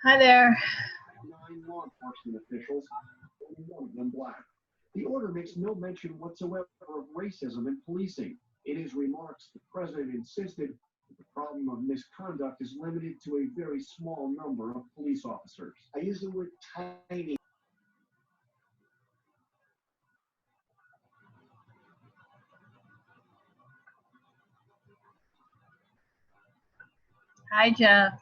Hi there. 9 law enforcement officials, only one of them black. The order makes no mention whatsoever of racism in policing. In his remarks, the president insisted that the problem of misconduct is limited to a very small number of police officers. I use the word tiny. Hi, Jeff.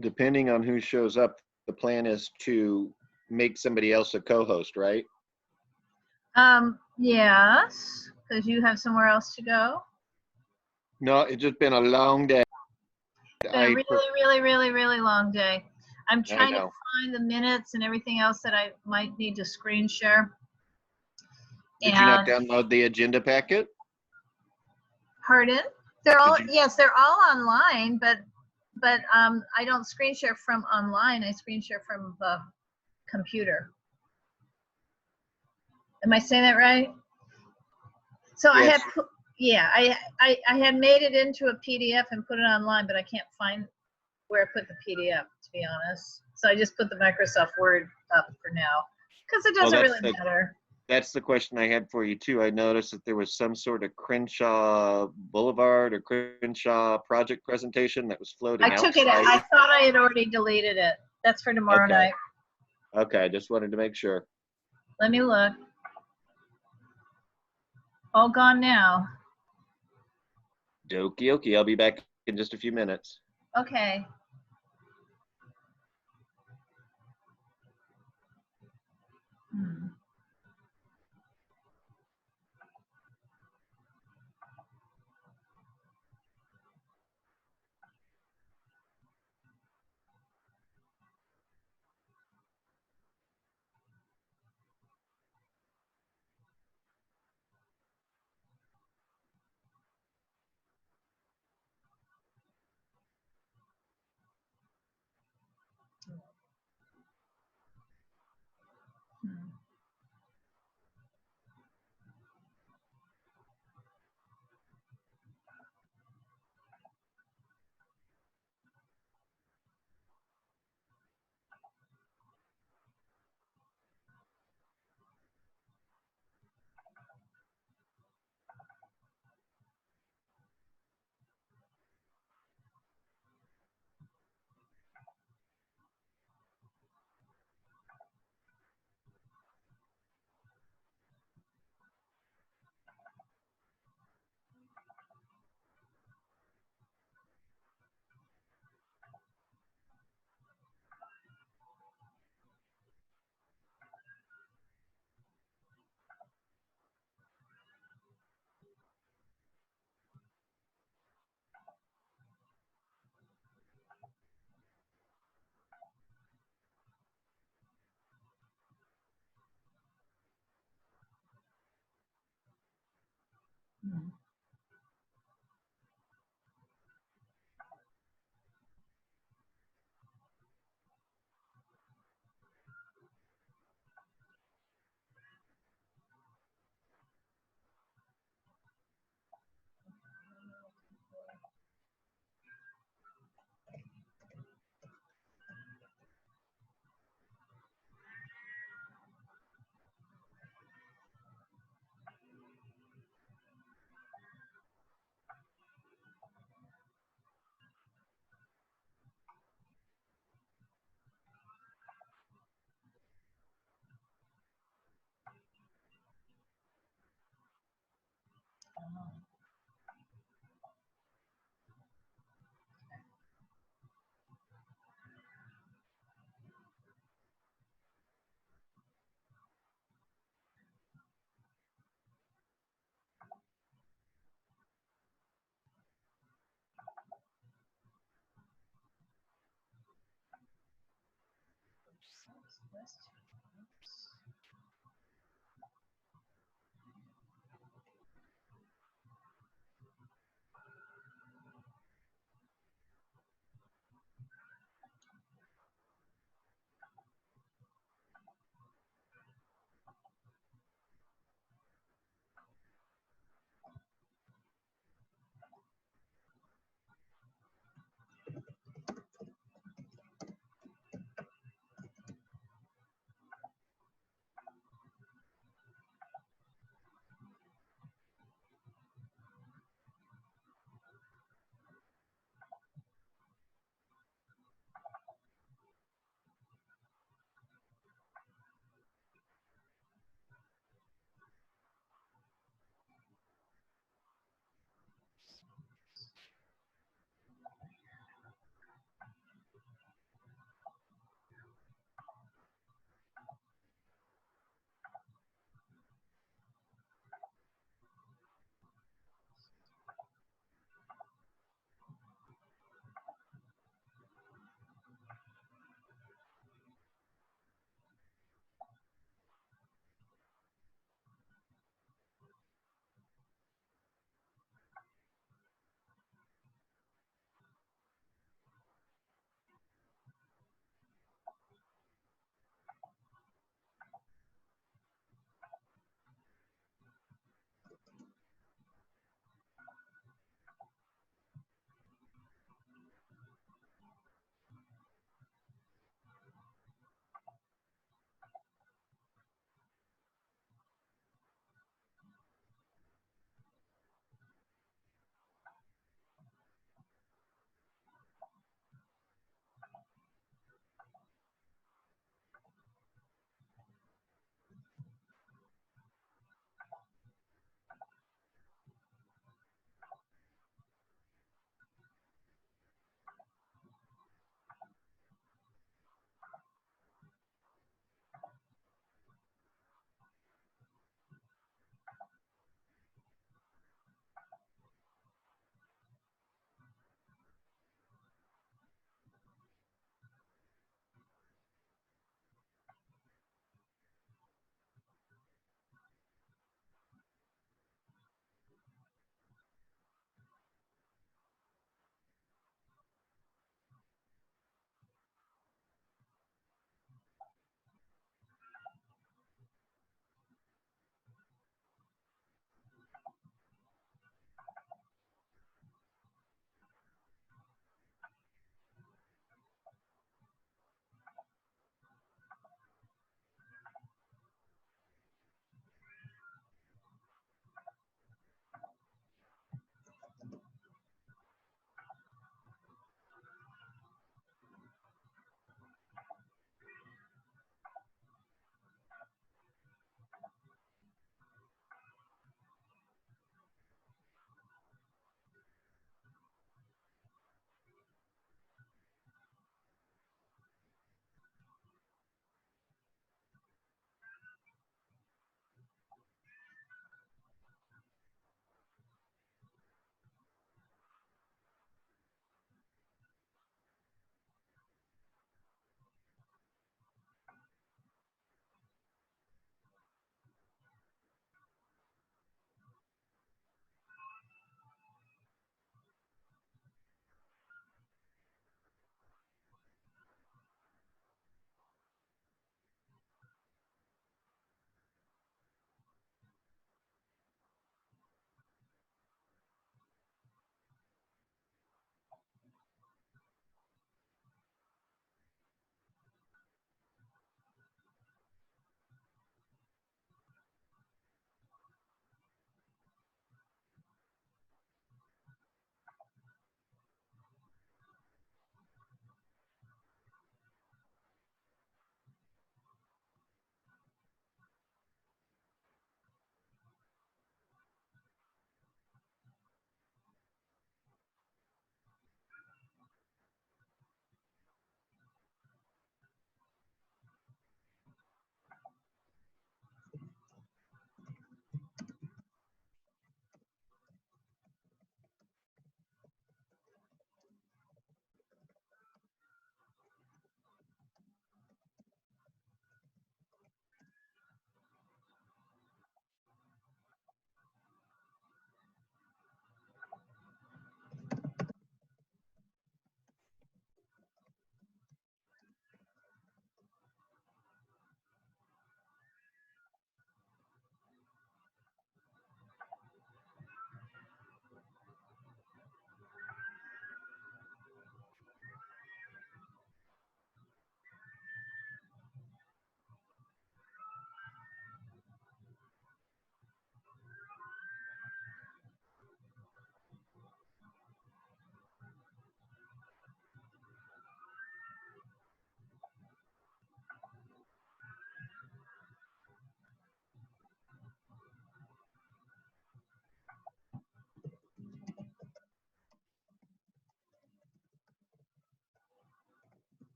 Depending on who shows up, the plan is to make somebody else a co-host, right? Yes, because you have somewhere else to go. No, it's just been a long day. It's been a really long day. I'm trying to know. find the minutes and everything else that I might need to screen share. Did you not download the agenda packet? Pardon? They're all, yes, they're all online, but I don't screen share from online. I screen share from the computer. Am I saying that right? So Yes. I had made it into a PDF and put it online, but I can't find where I put the PDF, to be honest. So I just put the Microsoft Word up for now because it doesn't really matter. That's the question I had for you too. I noticed that there was some sort of Crenshaw Boulevard or Crenshaw project presentation that was floating outside. I took it out. I thought I had already deleted it. That's for tomorrow night. Okay, I just wanted to make sure. Let me look. All gone now. Okie dokie. I'll be back in just a few minutes. Okay.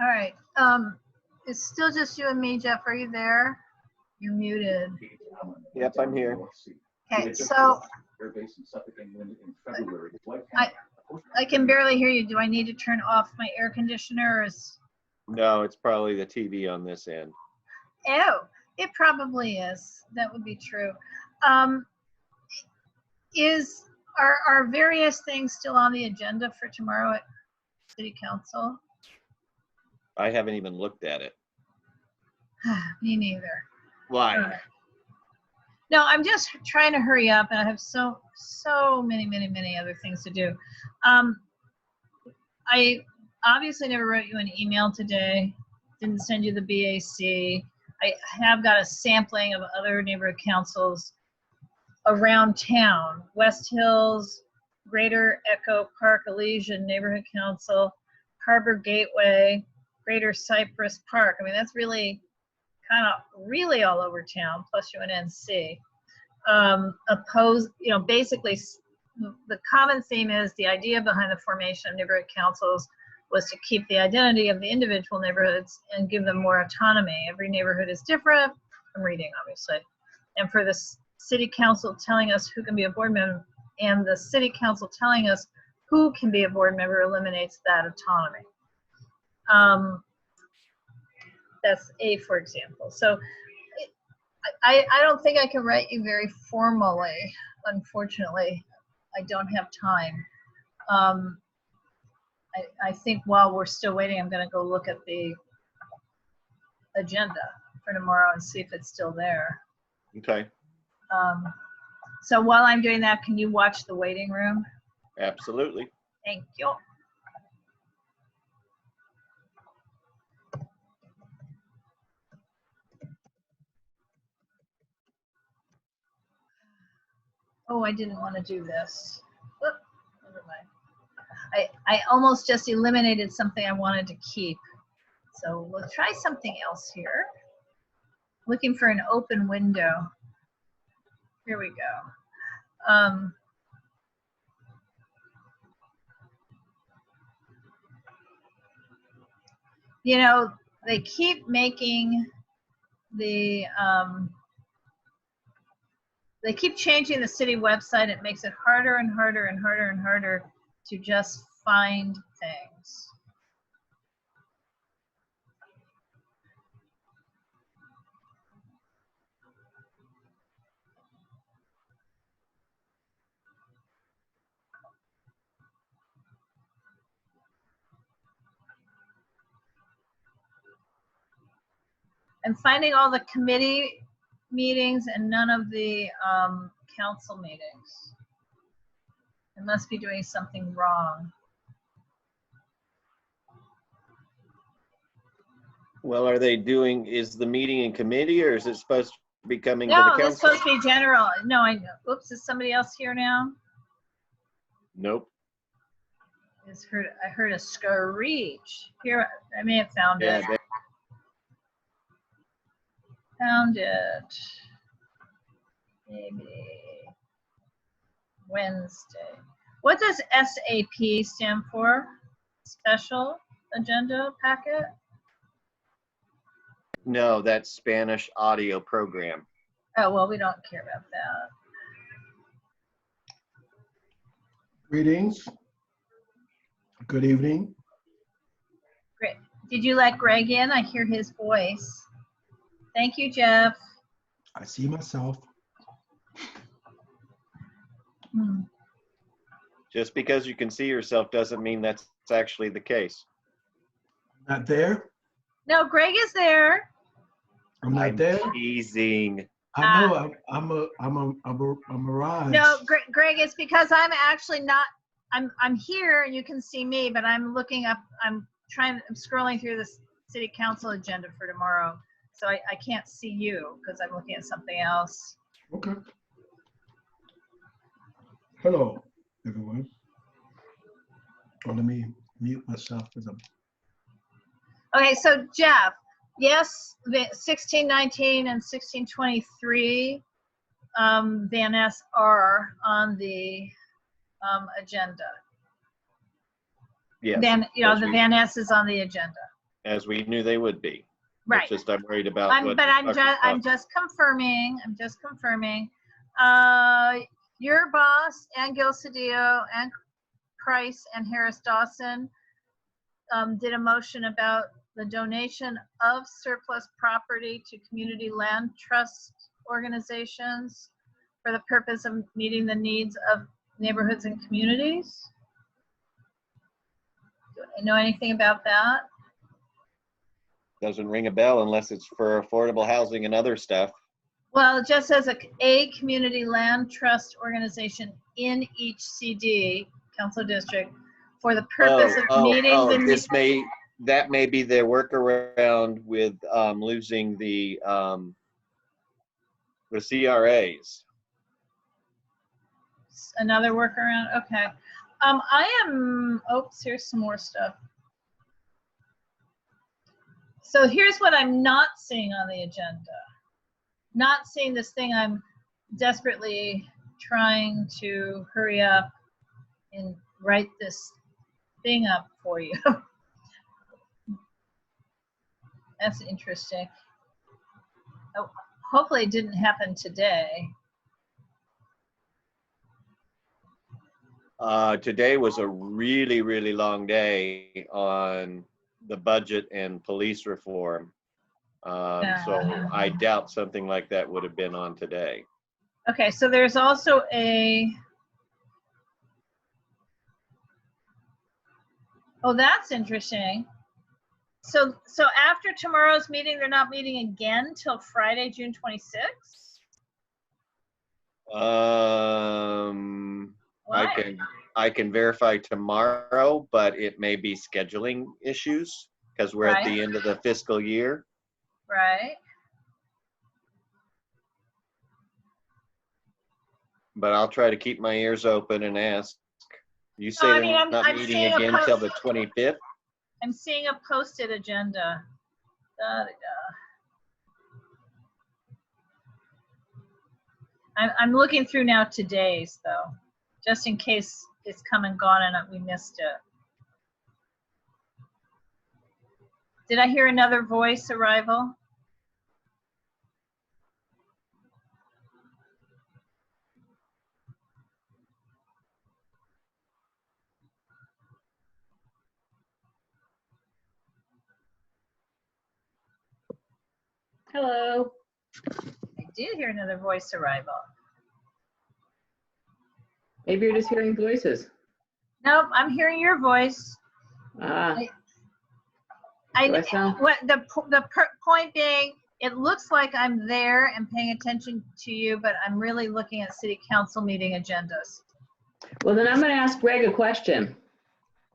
All right. It's still just you and me, Jeff. Are you there? You're muted. Yep, I'm here. Okay, so I can barely hear you. Do I need to turn off my air conditioner? Or is... No, it's probably the TV on this end. Oh, it probably is. That would be true. Are various things still on the agenda for tomorrow at City Council? I haven't even looked at it. Me neither. Why? No, I'm just trying to hurry up, and I have so many other things to do. I obviously never wrote you an email today. Didn't send you the BAC. I have got a sampling of other neighborhood councils around town. West Hills, Greater Echo Park Elysian Neighborhood Council, Harbor Gateway, Greater Cypress Park. I mean, that's really kind of really all over town, plus Unnc. Basically the common theme is the idea behind the formation of neighborhood councils was to keep the identity of the individual neighborhoods and give them more autonomy. Every neighborhood is different. I'm reading, obviously. And for the city council telling us who can be a board member, and the city council telling us who can be a board member eliminates that autonomy. That's A, for example. So I don't think I can write you very formally, unfortunately. I don't have time. I think while we're still waiting, I'm going to go look at the agenda for tomorrow and see if it's still there. Okay. So while I'm doing that, can you watch the waiting room? Absolutely. Thank you. Oh, I didn't want to do this. Oop, never mind. I almost just eliminated something I wanted to keep. So we'll try something else here. Looking for an open window. Here we go. You know, they keep making the, they keep changing the city website. It makes it harder and harder and harder and harder to just find things. I'm finding all the committee meetings and none of the council meetings. I must be doing something wrong. Well, are they doing, is the meeting in committee or is it supposed to be coming to the No, council? it's supposed to be general. No, I know. Oops, is somebody else here now? Nope. I heard a screech. Here, I may have found it. Found it. Maybe Wednesday. What does SAP stand for? Special Agenda Packet? No, that's Spanish audio program. Oh, well, we don't care about that. Greetings. Good evening. Great. Did you let Greg in? I hear his voice. Thank you, Jeff. I see myself. Just because you can see yourself doesn't mean that's actually the case. Not there? No, Greg is there. I'm not there? Teasing. I know. I'm a mirage. No, Greg, it's because I'm actually not. I'm here and you can see me, but I'm looking up. I'm scrolling through the city council agenda for tomorrow, so I can't see you because I'm looking at something else. Okay. Hello, everyone. Oh, let me mute myself because I'm. Okay, so Jeff, yes, 1619 and 1623 Van Ness are on the agenda. Yes. The Van Ness is on the agenda. as we knew they would be. Right. It's just I'm worried about I'm what. just confirming. I'm just confirming. Your boss and Gil Cedillo and Price and Harris Dawson did a motion about the donation of surplus property to community land trust organizations for the purpose of meeting the needs of neighborhoods and communities. Do I know anything about that? Doesn't ring a bell unless it's for affordable housing and other stuff. Well, it just says a community land trust organization in each CD, council district, for the purpose of meeting the needs. That may be their workaround with losing the CRAs. Another workaround. Okay. Oops, here's some more stuff. So here's what I'm not seeing on the agenda. Not seeing this thing I'm desperately trying to hurry up and write this thing up for you. That's interesting. Oh, hopefully it didn't happen today. Today was a really, really long day on the budget and police reform. So I doubt something like that would have been on today. Okay, so there's also oh, that's interesting. So after tomorrow's meeting, they're not meeting again till Friday, June 26th? I can verify tomorrow, but it may be scheduling issues because we're at the end of the fiscal year. Right. But I'll try to keep my ears open and ask. You say they're not meeting again until the 25th? I'm seeing a posted agenda. I'm looking through now today's, though, just in case it's come and gone and we missed it. Did I hear another voice arrival? Hello. I did hear another voice arrival. Maybe you're just hearing voices. Nope, I'm hearing your voice. Ah. The point being, it looks like I'm there and paying attention to you, but I'm really looking at city council meeting agendas. Well, then I'm going to ask Greg a question.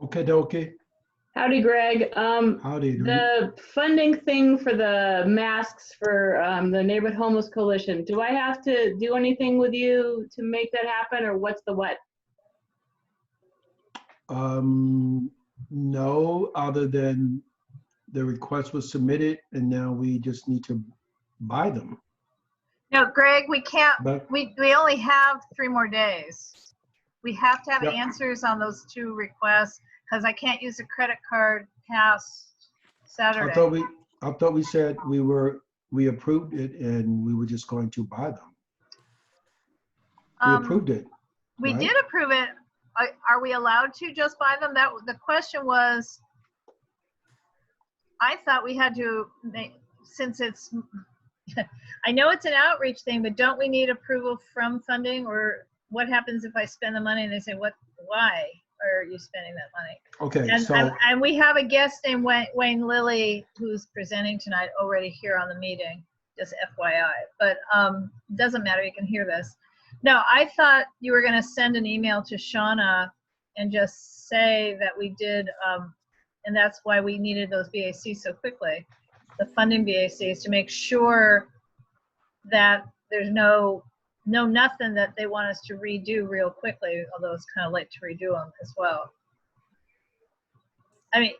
Okay. Howdy, Greg. Howdy. The funding thing for the masks for the Neighborhood Homeless Coalition, do I have to do anything with you to make that happen, or what's the what? No, other than the request was submitted and now we just need to buy them. No, Greg, we can't, we only have 3 more days. We have to have answers on those 2 requests because I can't use a credit card past Saturday. I thought we said we approved it and we were just going to buy them. We approved it. We right? did approve it. Are we allowed to just buy them? The question was, I thought we had to make, since it's, I know it's an outreach thing, but don't we need approval from funding, or what happens if I spend the money and they say, why are you spending that money? Okay, and we have a guest named Wayne Lilly who's presenting tonight already here on the meeting, just FYI, but doesn't matter, you can hear this. No, I thought you were gonna send an email to Shauna and just say that we did, and that's why we needed those BACs so quickly, the funding BACs, to make sure that there's nothing that they want us to redo real quickly, although it's kind of late to redo them as well. I mean,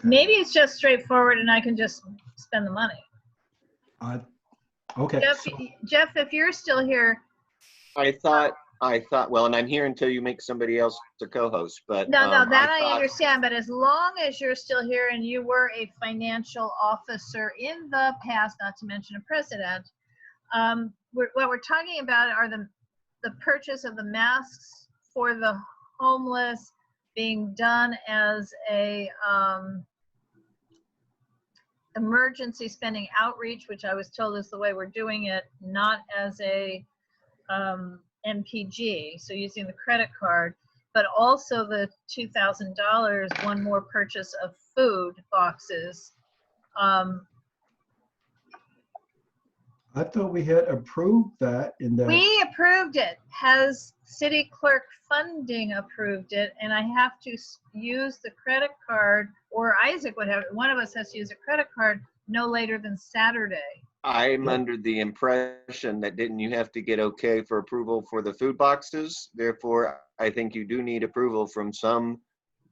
maybe it's just straightforward and I can just spend the money. Okay. Jeff, if you're still here. I thought I thought, well, and I'm here until you make somebody else the co-host, but No, that I thought- understand, but as long as you're still here and you were a financial officer in the past, not to mention a president, what we're talking about are the purchase of the masks for the homeless being done as a emergency spending outreach, which I was told is the way we're doing it, not as a MPG, so using the credit card, but also the $2,000, one more purchase of food boxes. I thought we had approved that in that. We approved it. Has city clerk funding approved it? And I have to use the credit card, or Isaac would have, one of us has to use a credit card no later than Saturday. I'm Yeah. under the impression that didn't you have to get okay for approval for the food boxes? Therefore, I think you do need approval from some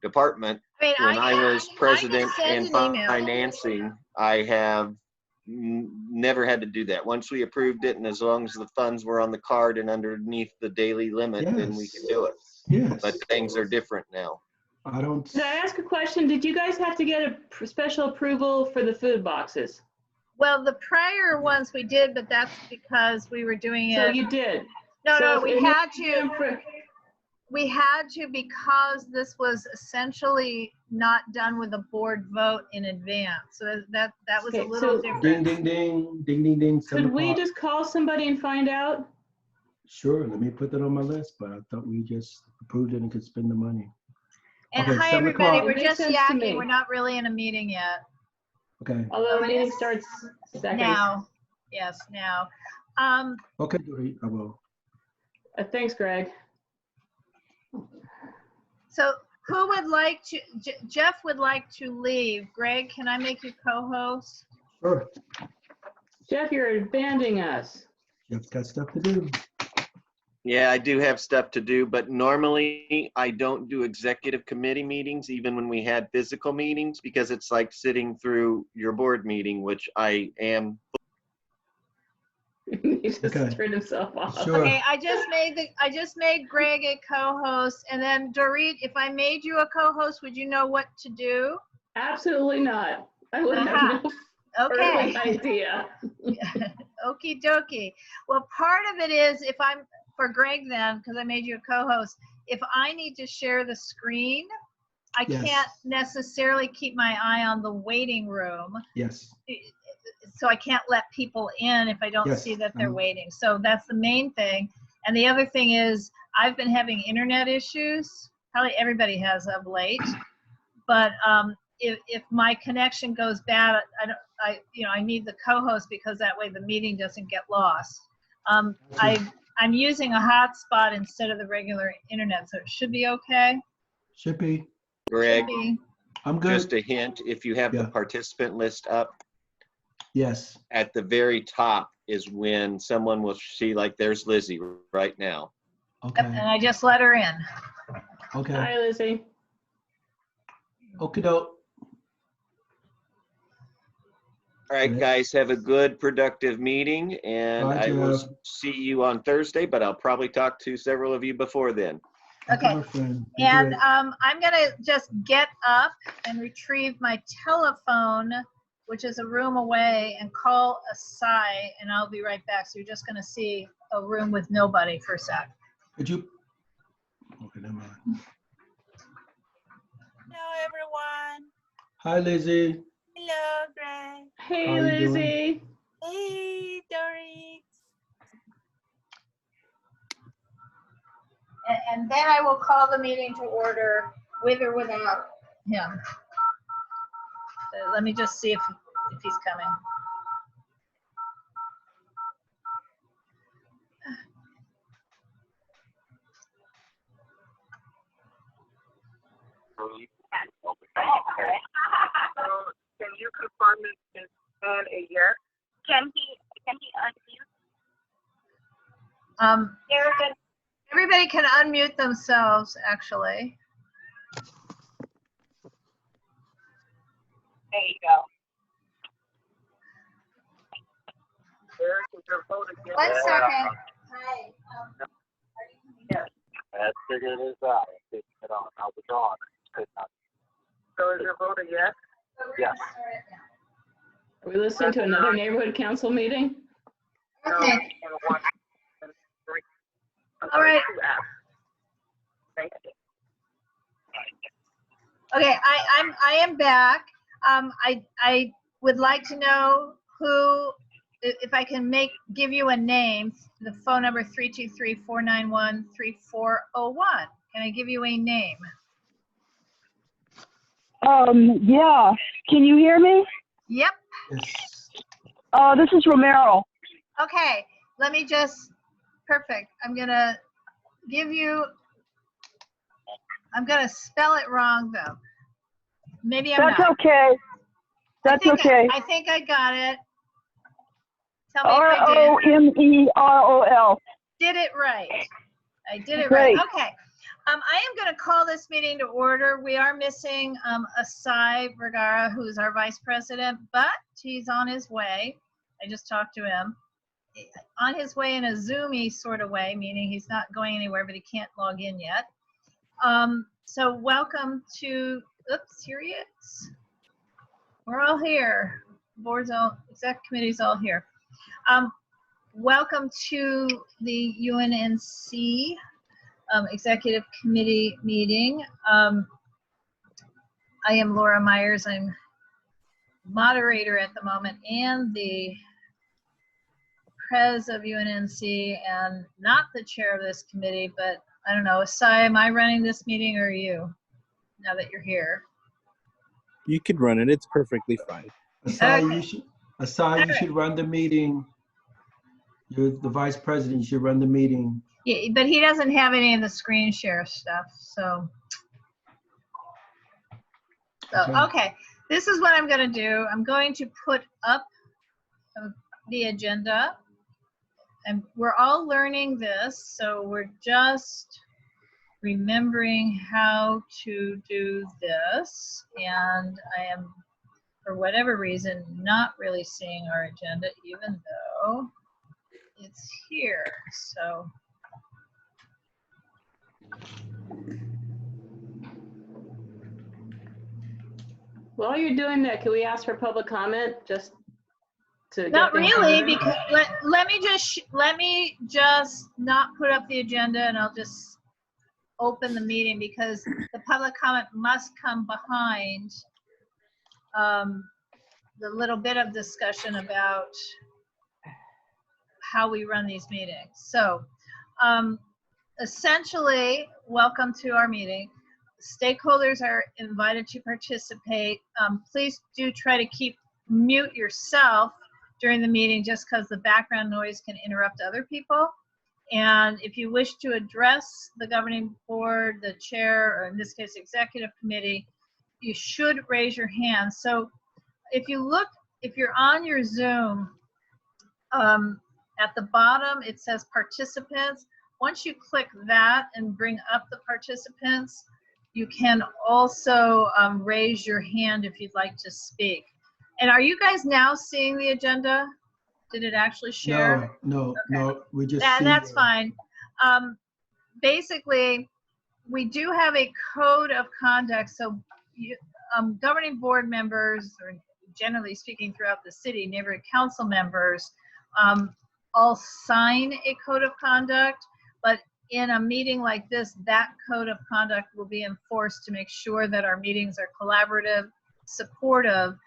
department. I mean, When I was can president send in an email. financing, I have never had to do that. Once we approved it, and as long as the funds were on the card and underneath the daily limit, then we could do it. Yes. But things are different now. I don't. Can I ask a question? Did you guys have to get a special approval for the food boxes? Well, the prior ones we did, but that's because we were doing So it. you did? No, So no, if we you had get them to. for- We had to because this was essentially not done with a board vote in advance. So that was a Okay, little so- different. Ding, ding, ding, ding, ding, ding. 7 Could we o'clock. just call somebody and find out? Sure, let me put that on my list, but I thought we just approved it and could spend the money. And Okay, hi, 7 everybody. o'clock. We're It makes just sense to yakking. me. We're not really in a meeting yet. Okay, Although the Oh, it meeting is? starts seconds. Now, yes, now. okay, Dory, I will. Thanks, Greg. So who would like to, Jeff would like to leave. Greg, can I make you co-host? Sure, Jeff, you're abandoning us. Jeff's got stuff to do. Yeah, I do have stuff to do, but normally I don't do executive committee meetings, even when we had physical meetings, because it's like sitting through your board meeting, which I am. He just Okay. turned himself off. Sure. Okay, I just made Greg a co-host, and then Dorit, if I made you a co-host, would you know what to do? Absolutely not. I would Aha. have no Okay. earthly idea. Okie dokie. Well, part of it is if I'm, for Greg then, because I made you a co-host, if I need to share the screen, I Yes. can't necessarily keep my eye on the waiting room. Yes, So I can't let people in if I don't Yes, see that they're waiting. So that's the main thing. And the other thing is I've been having internet issues. Probably everybody has of late. But if my connection goes bad, I need the co-host because that way the meeting doesn't get lost. I'm using a hotspot instead of the regular internet, so it should be okay. should be. Greg, Should be. I'm good. just a hint, if you have the Yeah. participant list up, Yes, at the very top is when someone will see, like, there's Lizzie right now. Yep, okay, and I just let her in. okay. Hi, Lizzie. Okie doke. All right, Okay. guys, have a good, productive meeting, and Bye, I will Jeff. see you on Thursday, but I'll probably talk to several of you before then. Okay. My friend. Be And good. I'm gonna just get up and retrieve my telephone, which is a room away, and call Asai, and I'll be right back. So you're just gonna see a room with nobody for a sec. Could you? Okay, never mind. Hello, everyone. Hi, Lizzie. Hello, Greg. Hey, How are you doing? Lizzie. Hey, Dory. And then I will call the meeting to order with or without him. Let me just see if he's coming. Can you confirm this is in a year? Can he unmute? Everybody can unmute themselves, actually. There you go. Eric, is your phone again? 1 second. Hi. Are you coming? figured it is that. I'll withdraw. Could not. So is your vote a yes? Yes. Are we listening to another neighborhood council meeting? Okay. And one, and three. All right. Thank you. Okay, I am back. I would like to know who, if I can give you a name, the phone number 323-491-3401. Can I give you a name? Yeah. Can you hear me? Yep. Yes. This is Romero. Okay, let me just, perfect. I'm gonna spell it wrong though. Maybe I'm That's not. okay. That's okay. I think I got it. Tell me if I did. Romerol. Did it right. I did it Great. right. Okay. I am going to call this meeting to order. We are missing Asai Vergara, who's our vice president, but he's on his way. I just talked to him. On his way in a Zoomy sort of way, meaning he's not going anywhere, but he can't log in yet. So welcome to, oops, here he is. We're all here. Exec committee's all here. Welcome to the UNNC Executive Committee meeting. I am Laura Myers. I'm moderator at the moment and the pres of UNNC and not the chair of this committee, but I don't know, Asai, am I running this meeting or are you, now that you're here? You could run it. It's perfectly fine. Asai, Okay. you should run the meeting. You're the vice president. You should run the meeting. Yeah, but he doesn't have any of the screen share stuff, so. Okay, this is what I'm going to do. I'm going to put up the agenda. And we're all learning this, so we're just remembering how to do this. And I am, for whatever reason, not really seeing our agenda, even though it's here. So. While you're doing that, can we ask for public comment just to get Not things really, moving? because let me just not put up the agenda and I'll just open the meeting because the public comment must come behind the little bit of discussion about how we run these meetings. So essentially, welcome to our meeting. Stakeholders are invited to participate. Please do try to mute yourself during the meeting just because the background noise can interrupt other people. And if you wish to address the governing board, the chair, or in this case, executive committee, you should raise your hand. So if you're on your Zoom, at the bottom, it says participants. Once you click that and bring up the participants, you can also raise your hand if you'd like to speak. And are you guys now seeing the agenda? Did it actually share? No, we just And see that's fine. Basically, we do have a code of conduct. So governing board members, or generally speaking throughout the city, neighborhood council members, all sign a code of conduct. But in a meeting like this, that code of conduct will be enforced to make sure that our meetings are collaborative, supportive,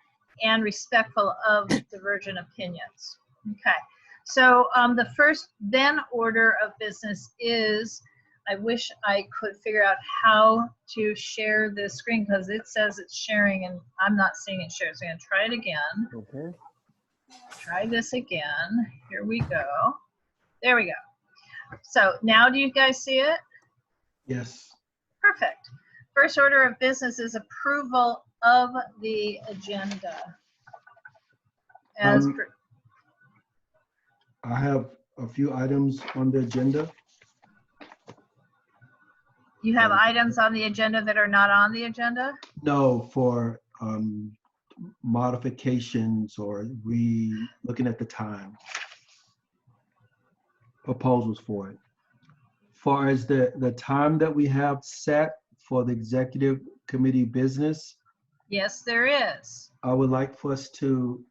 and respectful of divergent opinions. Okay, so the first then order of business is, I wish I could figure out how to share this screen because it says it's sharing and I'm not seeing it share. So I'm gonna try it again. Okay. Try this again. Here we go. There we go. So now do you guys see it? Yes. Perfect. First order of business is approval of the agenda. As I have a few items on the agenda. you have items on the agenda that are not on the agenda? No, for modifications or looking at the time. Proposals for it. far as the time that we have set for the executive committee business, Yes, there is. I would like for us to,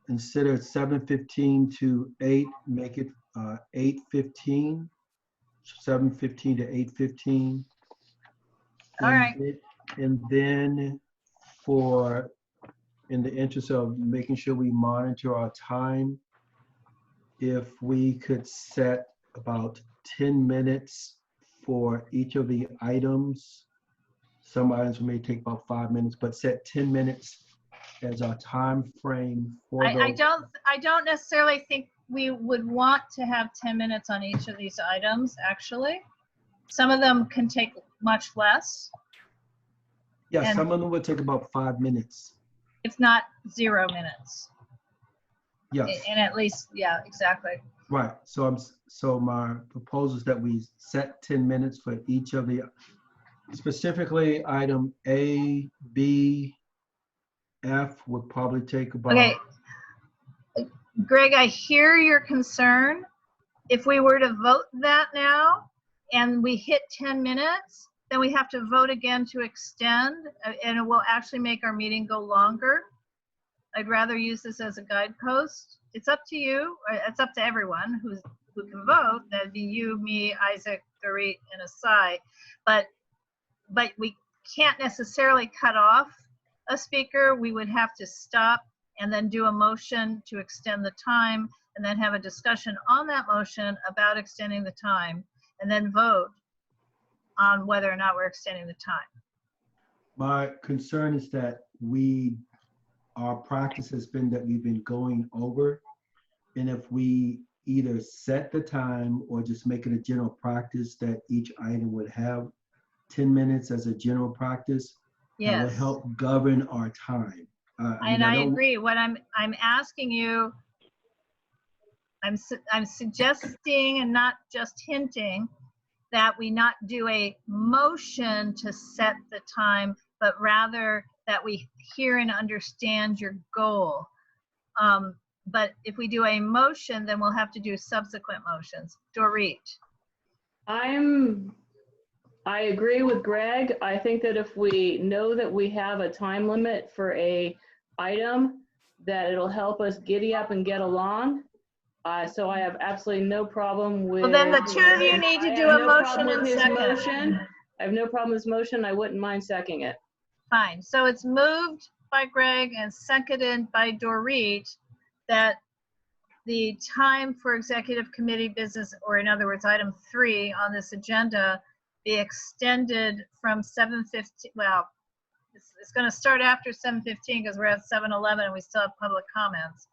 instead of 7:15 to 8, make it 8:15, 7:15 to 8:15. All right. And then for, in the interest of making sure we monitor our time, if we could set about 10 minutes for each of the items. Some items may take about 5 minutes, but set 10 minutes as our time frame for I those. don't necessarily think we would want to have 10 minutes on each of these items, actually. Some of them can take much less, Yeah, and- some of them would take about 5 minutes. if not 0 minutes. Yes, And at least, yeah, exactly. right. So my proposal is that we set 10 minutes for each of the, specifically item A, B, F would probably take about. Okay. Greg, I hear your concern. If we were to vote that now and we hit 10 minutes, then we have to vote again to extend, and it will actually make our meeting go longer. I'd rather use this as a guidepost. It's up to you. It's up to everyone who can vote. That'd be you, me, Isaac, Dorit, and Asai. But we can't necessarily cut off a speaker. We would have to stop and then do a motion to extend the time, and then have a discussion on that motion about extending the time, and then vote on whether or not we're extending the time. My concern is that our practice has been that we've been going over, and if we either set the time or just make it a general practice that each item would have 10 minutes as a general practice, that will Yes. help govern our time. And I agree. What I'm asking you, I'm suggesting and not just hinting that we not do a motion to set the time, but rather that we hear and understand your goal. But if we do a motion, then we'll have to do subsequent motions. Dorit. I agree with Greg. I think that if we know that we have a time limit for a item, that it'll help us giddy up and get along. So I have absolutely no problem with. Well, then the two of you need to do a motion and second. I have no problem with his motion. I wouldn't mind seconding it. Fine. So it's moved by Greg and seconded by Dorit that the time for executive committee business, or in other words, item 3 on this agenda, be extended from 7:15. Well, it's going to start after 7:15 because we're at 7:11 and we still have public comments.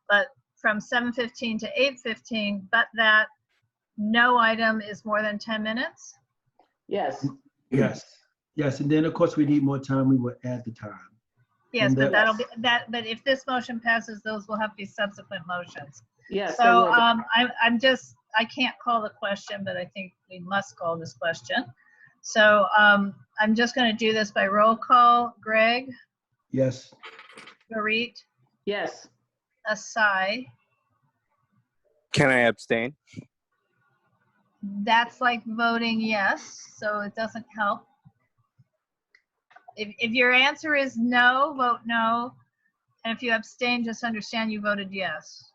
But from 7:15 to 8:15, but that no item is more than 10 minutes? Yes. Yes, and then of course we need more time, we will add the time. Yes, And but that- that'll be that. But if this motion passes, those will have to be subsequent motions. Yes. So I can't call the question, but I think we must call this question. So I'm just going to do this by roll call. Greg, Yes, Dorit, Yes. Asai. Can I abstain? That's like voting yes, so it doesn't help. If your answer is no, vote no. And if you abstain, just understand you voted yes.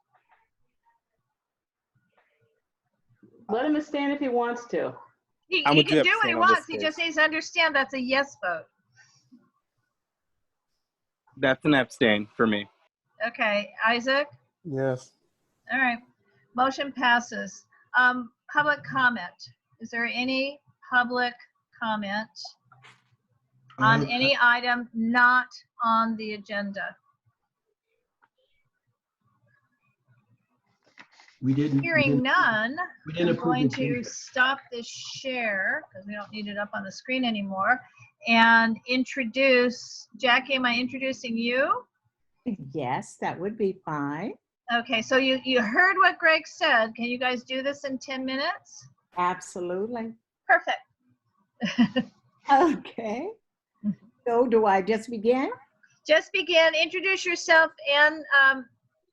Let him abstain if he wants to. He I'm can gonna do what he abstain on wants. this He case. just needs to understand that's a yes vote. That's an abstain for me. Okay, Isaac? Yes. All right. Motion passes. Public comment. Is there any public comment on any item not on the agenda? we didn't. Hearing none, we didn't I'm approve going the to agenda. stop this share because we don't need it up on the screen anymore, and introduce, Jackie, am I introducing you? Yes, that would be fine. Okay, so you heard what Greg said. Can you guys do this in 10 minutes? Absolutely. Perfect. Okay. So do I just begin? Just begin, introduce yourself, and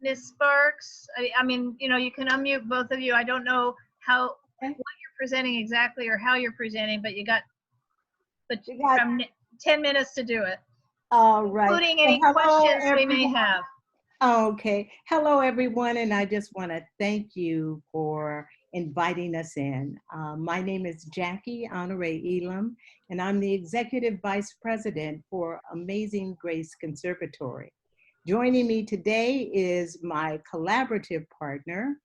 Ms. Sparks. I mean, you know, you can unmute both of you. I don't know what your presenting exactly or how you're presenting, but you got You got- from 10 minutes to do it, All right. including any And hello, questions we may everyone. have. Okay. Hello, everyone, and I just want to thank you for inviting us in. My name is Jackie Honore Elam, and I'm the Executive Vice President for Amazing Grace Conservatory. Joining me today is my collaborative partner,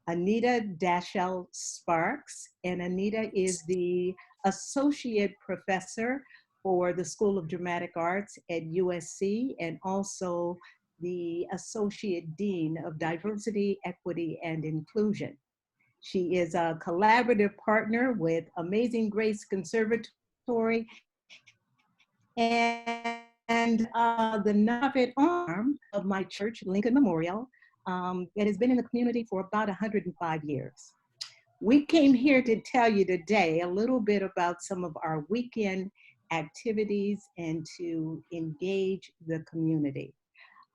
Anita Dashell Sparks, and Anita is the Associate Professor for the School of Dramatic Arts at USC and also the Associate Dean of Diversity, Equity, and Inclusion. She is a collaborative partner with Amazing Grace Conservatory and the nonprofit arm of my church, Lincoln Memorial, that has been in the community for about 105 years. We came here to tell you today a little bit about some of our weekend activities and to engage the community.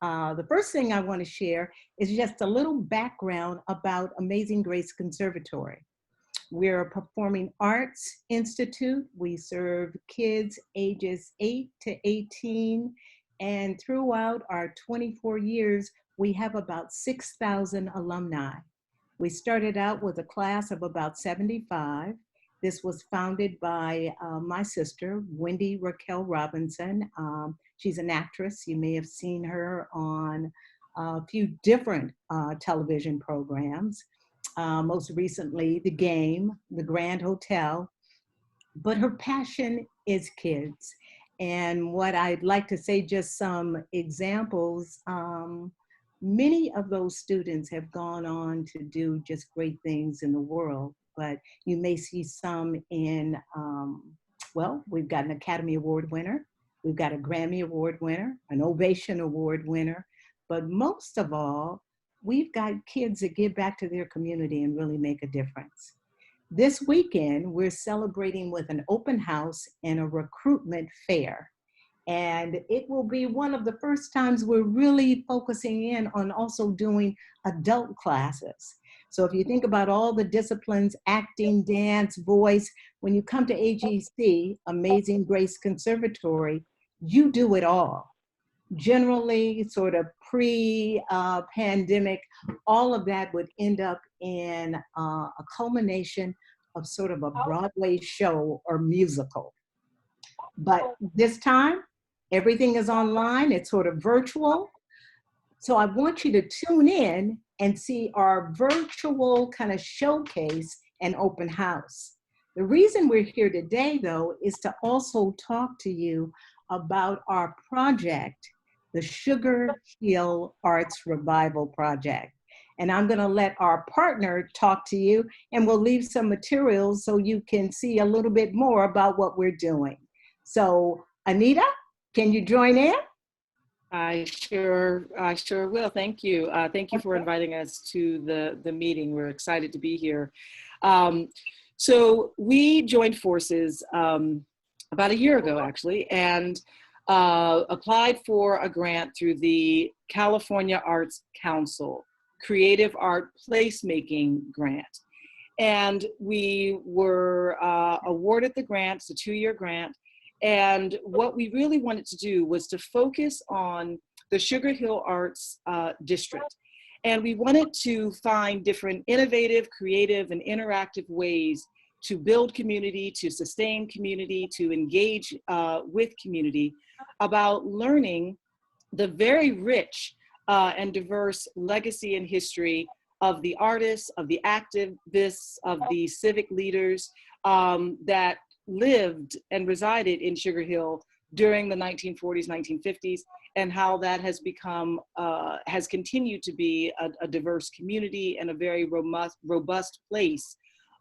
The first thing I want to share is just a little background about Amazing Grace Conservatory. We're a performing arts institute. We serve kids ages 8 to 18, and throughout our 24 years, we have about 6,000 alumni. We started out with a class of about 75. This was founded by my sister, Wendy Raquel Robinson. She's an actress. You may have seen her on a few different television programs. Most recently, The Game, The Grand Hotel. But her passion is kids. And what I'd like to say, just some examples, many of those students have gone on to do just great things in the world, but you may see some in, well, we've got an Academy Award winner, we've got a Grammy Award winner, an Ovation Award winner, but most of all, we've got kids that give back to their community and really make a difference. This weekend, we're celebrating with an open house and a recruitment fair. And it will be one of the first times we're really focusing in on also doing adult classes. So if you think about all the disciplines, acting, dance, voice, when you come to AGC, Amazing Grace Conservatory, you do it all. Generally, sort of pre-pandemic, all of that would end up in a culmination of sort of a Broadway show or musical. But this time, everything is online, it's sort of virtual. So I want you to tune in and see our virtual kind of showcase and open house. The reason we're here today, though, is to also talk to you about our project, the Sugar Hill Arts Revival Project. And I'm gonna let our partner talk to you, and we'll leave some materials so you can see a little bit more about what we're doing. So Anita, can you join in? I sure will. Thank you. Thank you for inviting us to the meeting. We're excited to be here. So we joined forces about a year ago, actually, and applied for a grant through the California Arts Council Creative Art Placemaking Grant. And we were awarded the grant. It's a 2-year grant. And what we really wanted to do was to focus on the Sugar Hill Arts District. And we wanted to find different innovative, creative, and interactive ways to build community, to sustain community, to engage with community about learning the very rich and diverse legacy and history of the artists, of the activists, of the civic leaders that lived and resided in Sugar Hill during the 1940s, 1950s, and how that has become, has continued to be a diverse community and a very robust place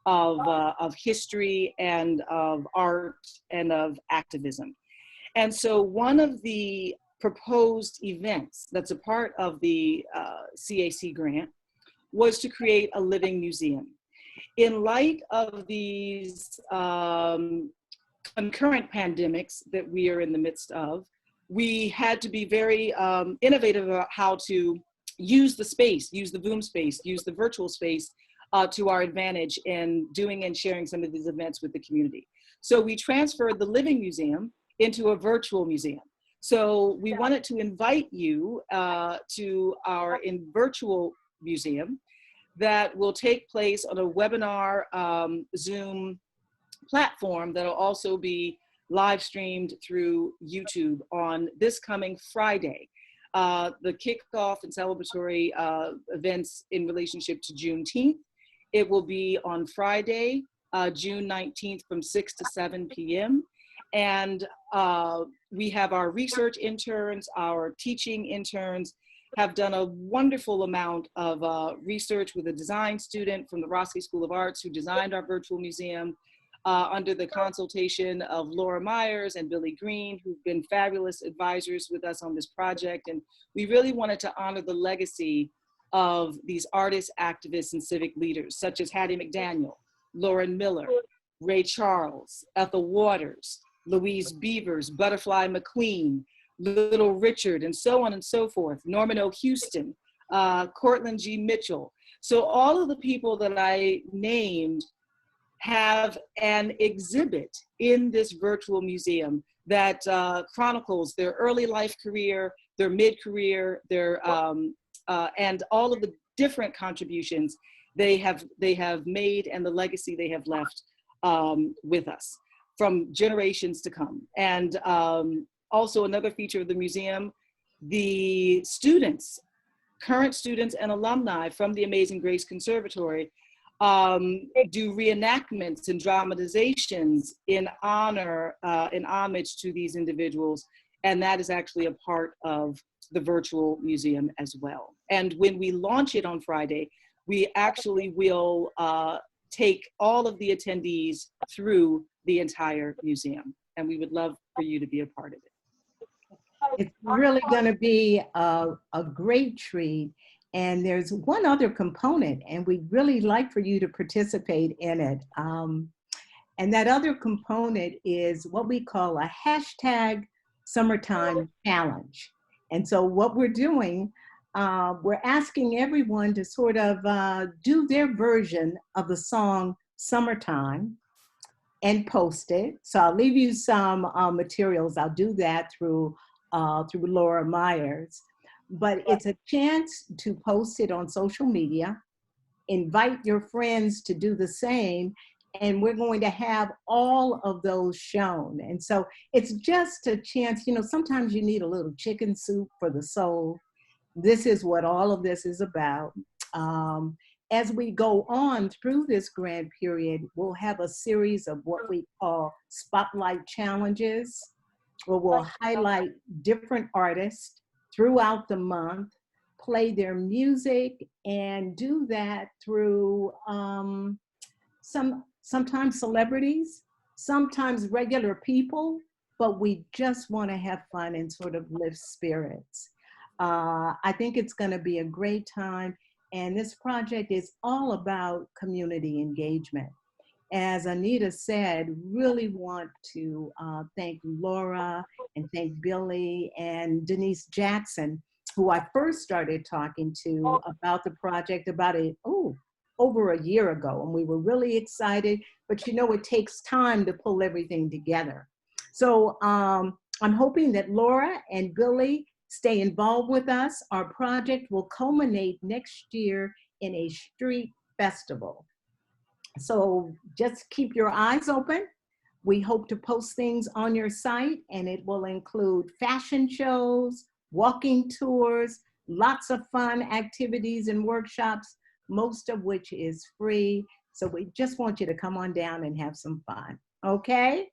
of history and of art and of activism. And so one of the proposed events that's a part of the CAC grant was to create a living museum. In light of these concurrent pandemics that we are in the midst of, we had to be very innovative about how to use the space, use the Zoom space, use the virtual space to our advantage in doing and sharing some of these events with the community. So we transferred the Living Museum into a virtual museum. So we wanted to invite you to our virtual museum that will take place on a webinar Zoom platform that will also be live streamed through YouTube on this coming Friday. The kickoff and celebratory events in relationship to Juneteenth. It will be on Friday, June 19th from 6 to 7 p.m. And we have our research interns, our teaching interns have done a wonderful amount of research with a design student from the Roski School of Arts who designed our virtual museum under the consultation of Laura Myers and Billy Green, who've been fabulous advisors with us on this project. And we really wanted to honor the legacy of these artists, activists, and civic leaders, such as Hattie McDaniel, Lauren Miller, Ray Charles, Ethel Waters, Louise Beavers, Butterfly McQueen, Little Richard, and so on and so forth, Norman O. Houston, Cortland G. Mitchell. So all of the people that I named have an exhibit in this virtual museum that chronicles their early life career, their mid-career, their and all of the different contributions they have made and the legacy they have left with us from generations to come. And also another feature of the museum, the students, current students and alumni from the Amazing Grace Conservatory do reenactments and dramatizations in honor, in homage to these individuals. And that is actually a part of the virtual museum as well. And when we launch it on Friday, we actually will take all of the attendees through the entire museum. And we would love for you to be a part of it. It's really going to be a great treat. And there's one other component, and we'd really like for you to participate in it. And that other component is what we call a hashtag summertime challenge. And so what we're doing, we're asking everyone to sort of do their version of the song Summertime and post it. So I'll leave you some materials. I'll do that through Laura Myers. But it's a chance to post it on social media, invite your friends to do the same, and we're going to have all of those shown. And so it's just a chance, you know, sometimes you need a little chicken soup for the soul. This is what all of this is about. As we go on through this grant period, we'll have a series of what we call spotlight challenges, where we'll highlight different artists throughout the month, play their music, and do that through sometimes celebrities, sometimes regular people, but we just want to have fun and sort of lift spirits. I think it's going to be a great time, and this project is all about community engagement. As Anita said, really want to thank Laura and thank Billy and Denise Jackson, who I first started talking to about the project about over a year ago. And we were really excited, but you know, it takes time to pull everything together. So I'm hoping that Laura and Billy stay involved with us. Our project will culminate next year in a street festival. So just keep your eyes open. We hope to post things on your site, and it will include fashion shows, walking tours, lots of fun activities and workshops, most of which is free. So we just want you to come on down and have some fun, okay?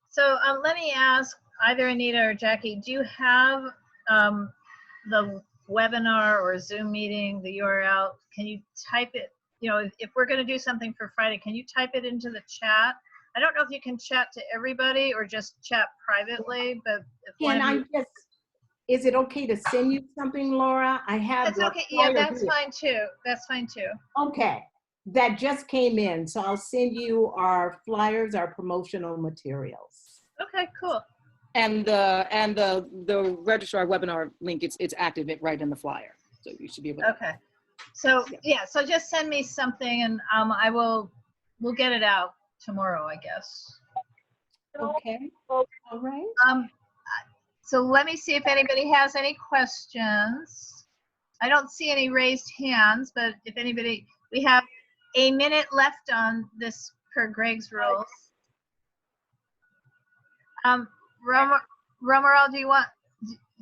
So let me ask either Anita or Jackie, do you have the webinar or Zoom meeting, the URL? Can you type it? You know, if we're going to do something for Friday, can you type it into the chat? I don't know if you can chat to everybody or just chat privately, but if is it okay to send you something, Laura? I have. That's okay. Yeah, that's fine too. That's fine too. Okay, that just came in, so I'll send you our flyers, our promotional materials. Okay, cool. And the registrar webinar link, it's active right in the flyer, so you should be able to. Okay. So yeah, so just send me something and we'll get it out tomorrow, I guess. Okay, all right. So let me see if anybody has any questions. I don't see any raised hands, but if anybody, we have a minute left on this per Greg's rules. Romero, do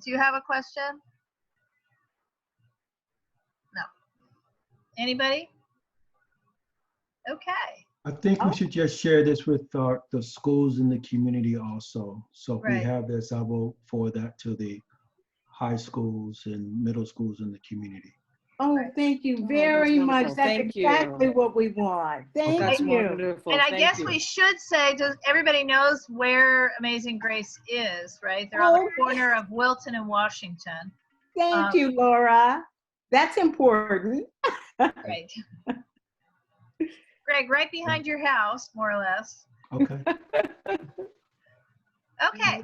you have a question? No. Anybody? Okay. I think we should just share this with the schools in the community also. So if we Right. have this, I will forward that to the high schools and middle schools in the community. Oh, thank you very that's much. wonderful. That's Thank you. exactly what we want. Thank That's you. wonderful. And I Thank guess you. we should say, does everybody knows where Amazing Grace is, right? They're on the corner of Wilton and Washington. Thank you, Laura. That's important. Right. Greg, right behind your house, more or less. Okay. Okay.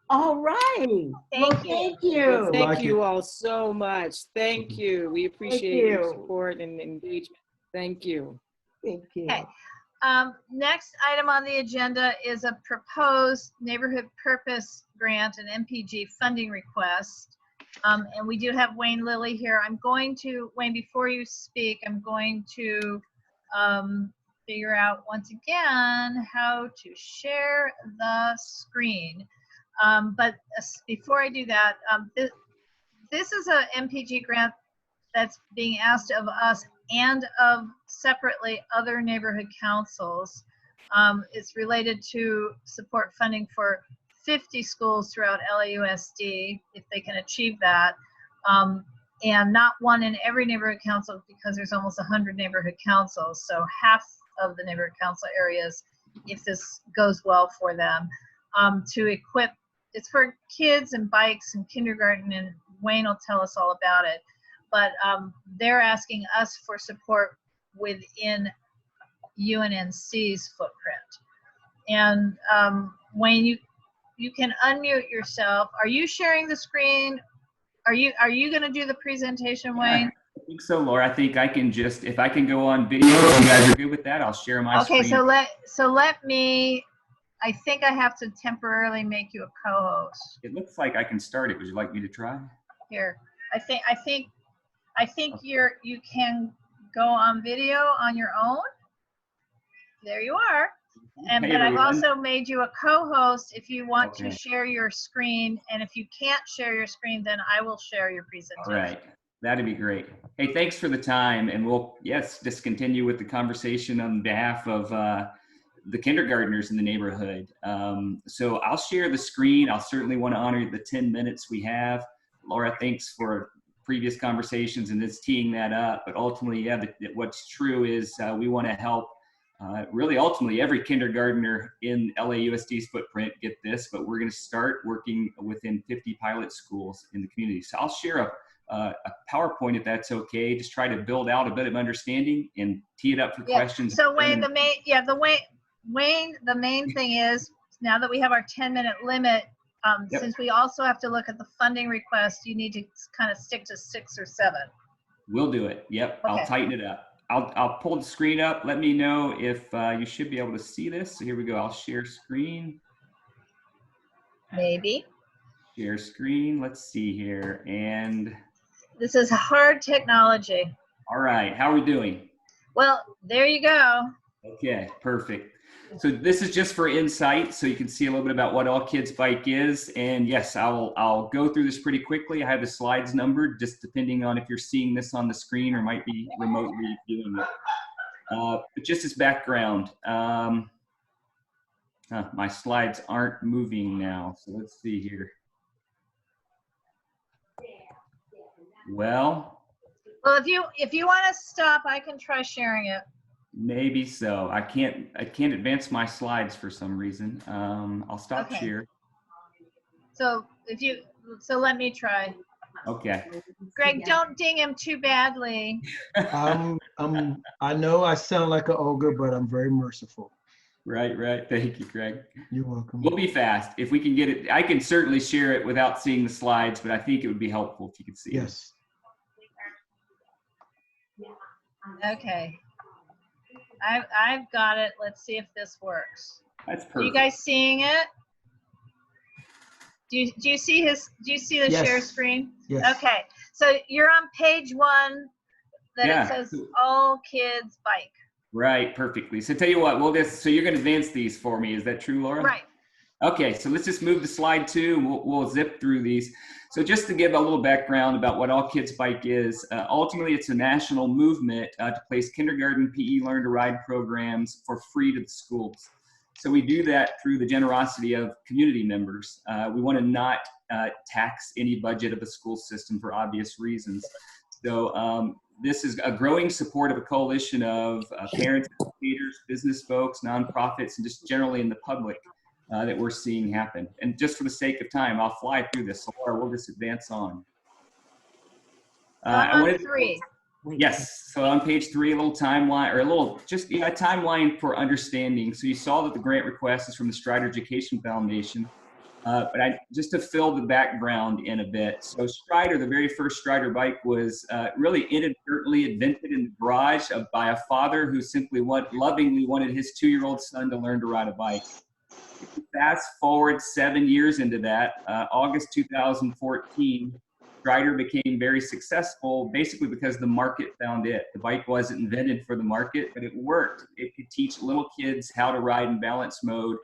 All right. Thank you. Thank you. Like Thank you it. all so much. Thank you. We appreciate your you. support and engagement. Thank you. Thank you. Okay. Next item on the agenda is a proposed neighborhood purpose grant, an MPG funding request. And we do have Wayne Lilly here. Wayne, before you speak, I'm going to figure out once again how to share the screen. But before I do that, this is a MPG grant that's being asked of us and of separately other neighborhood councils. It's related to support funding for 50 schools throughout LAUSD, if they can achieve that. And not one in every neighborhood council, because there's almost 100 neighborhood councils. So half of the neighborhood council areas, if this goes well for them, to equip, it's for kids and bikes and kindergarten, and Wayne will tell us all about it. But they're asking us for support within UNNC's footprint. And Wayne, you can unmute yourself. Are you sharing the screen? Are you going to do the presentation, Wayne? I think so, Laura. I think I can just, if I can go on video, if you guys are good with that, I'll share my screen. Okay, so let me, I think I have to temporarily make you a co-host. It looks like I can start it. Would you like me to try? Here, I think you can go on video on your own. There you are. And Hey, but I've everyone. also made you a co-host if you want to Okay. share your screen. And if you can't share your screen, then I will share your presentation. All right. That'd be great. Hey, thanks for the time. And we'll, yes, just continue with the conversation on behalf of the kindergartners in the neighborhood. So I'll share the screen. I'll certainly want to honor the 10 minutes we have. Laura, thanks for previous conversations and just teeing that up. But ultimately, yeah, what's true is we want to help really ultimately every kindergartner in LAUSD's footprint get this, but we're going to start working within 50 pilot schools in the community. So I'll share a PowerPoint if that's okay. Just try to build out a bit of understanding and tee it up for questions. So Wayne, the main thing is, now that we have our 10-minute limit, Yep. since we also have to look at the funding request, you need to kind of stick to 6 or 7. We'll do it. Yep. Okay. I'll tighten it up. I'll pull the screen up. Let me know if you should be able to see this. So here we go. I'll share screen. Maybe. Share screen. Let's see here. And This is hard technology. all right. How are we doing? Well, there you go. Okay, perfect. So this is just for insight, so you can see a little bit about what All Kids Bike is. And yes, I'll go through this pretty quickly. I have the slides numbered, just depending on if you're seeing this on the screen or might be remotely doing it. But just as background, my slides aren't moving now, so let's see here. Well, if you want to stop, I can try sharing it. maybe so. I can't advance my slides for some reason. I'll stop Okay. share. So let me try. Okay. Greg, don't ding him too badly. I know I sound like an ogre, but I'm very merciful. Right. Thank you, Greg. You're welcome. We'll be fast. If we can get it, I can certainly share it without seeing the slides, but I think it would be helpful if you could see it. Yes. Okay. I've got it. Let's see if this works. That's Are perfect. you guys seeing it? Do you see the Yes. share screen? Yes. Okay. So you're on page 1 that Yeah. it says all kids bike. Right, perfectly. So tell you what, so you're going to advance these for me. Is that true, Laura? Right. Okay, so let's just move to slide 2 and we'll zip through these. So just to give a little background about what All Kids Bike is, ultimately it's a national movement to place kindergarten PE Learn to Ride programs for free to the schools. So we do that through the generosity of community members. We want to not tax any budget of the school system for obvious reasons. So this is a growing support of a coalition of parents, educators, business folks, nonprofits, and just generally in the public that we're seeing happen. And just for the sake of time, I'll fly through this. So Laura, we'll just advance on. I'm on 3. Yes, so on page 3, a little timeline, or a little, just a timeline for understanding. So you saw that the grant request is from the Strider Education Foundation. But just to fill the background in a bit. So Strider, the very first Strider bike was really inadvertently invented in the garage by a father who simply lovingly wanted his 2-year-old son to learn to ride a bike. Fast forward 7 years into that, August 2014, Strider became very successful basically because the market found it. The bike wasn't invented for the market, but it worked. It could teach little kids how to ride in balance mode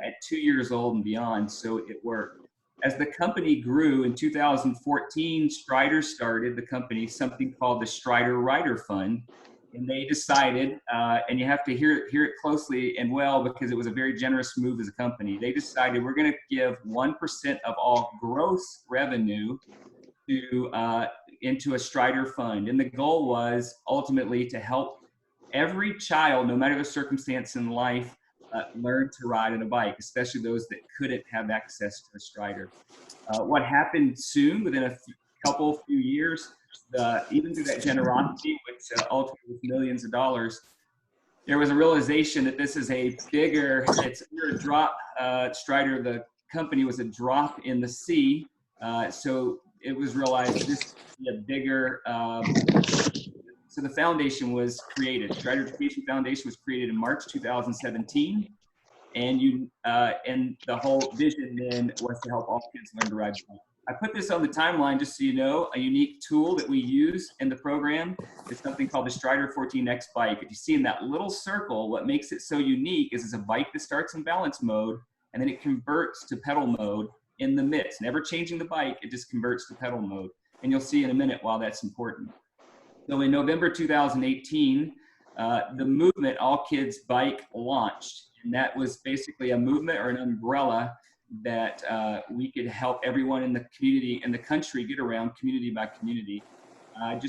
at 2 years old and beyond, so it worked. As the company grew in 2014, Strider started the company something called the Strider Rider Fund, and they decided, and you have to hear it closely and well because it was a very generous move as a company. They decided we're going to give 1% of all gross revenue into a Strider fund, and the goal was ultimately to help every child, no matter the circumstance in life, learn to ride on a bike, especially those that couldn't have access to a Strider. What happened soon, within a few years, even through that generosity, which ultimately was millions of dollars, there was a realization that this is a bigger, you're a drop, Strider, the company was a drop in the sea. So it was realized this would be a bigger, so the foundation was created. Strider Education Foundation was created in March 2017. And the whole vision then was to help all kids learn to ride bike. I put this on the timeline just so you know, a unique tool that we use in the program is something called the Strider 14X bike. If you see in that little circle, what makes it so unique is it's a bike that starts in balance mode and then it converts to pedal mode in the midst. Never changing the bike, it just converts to pedal mode. And you'll see in a minute why that's important. So in November 2018, the movement All Kids Bike launched. And that was basically a movement or an umbrella that we could help everyone in the community and the country get around community by community. I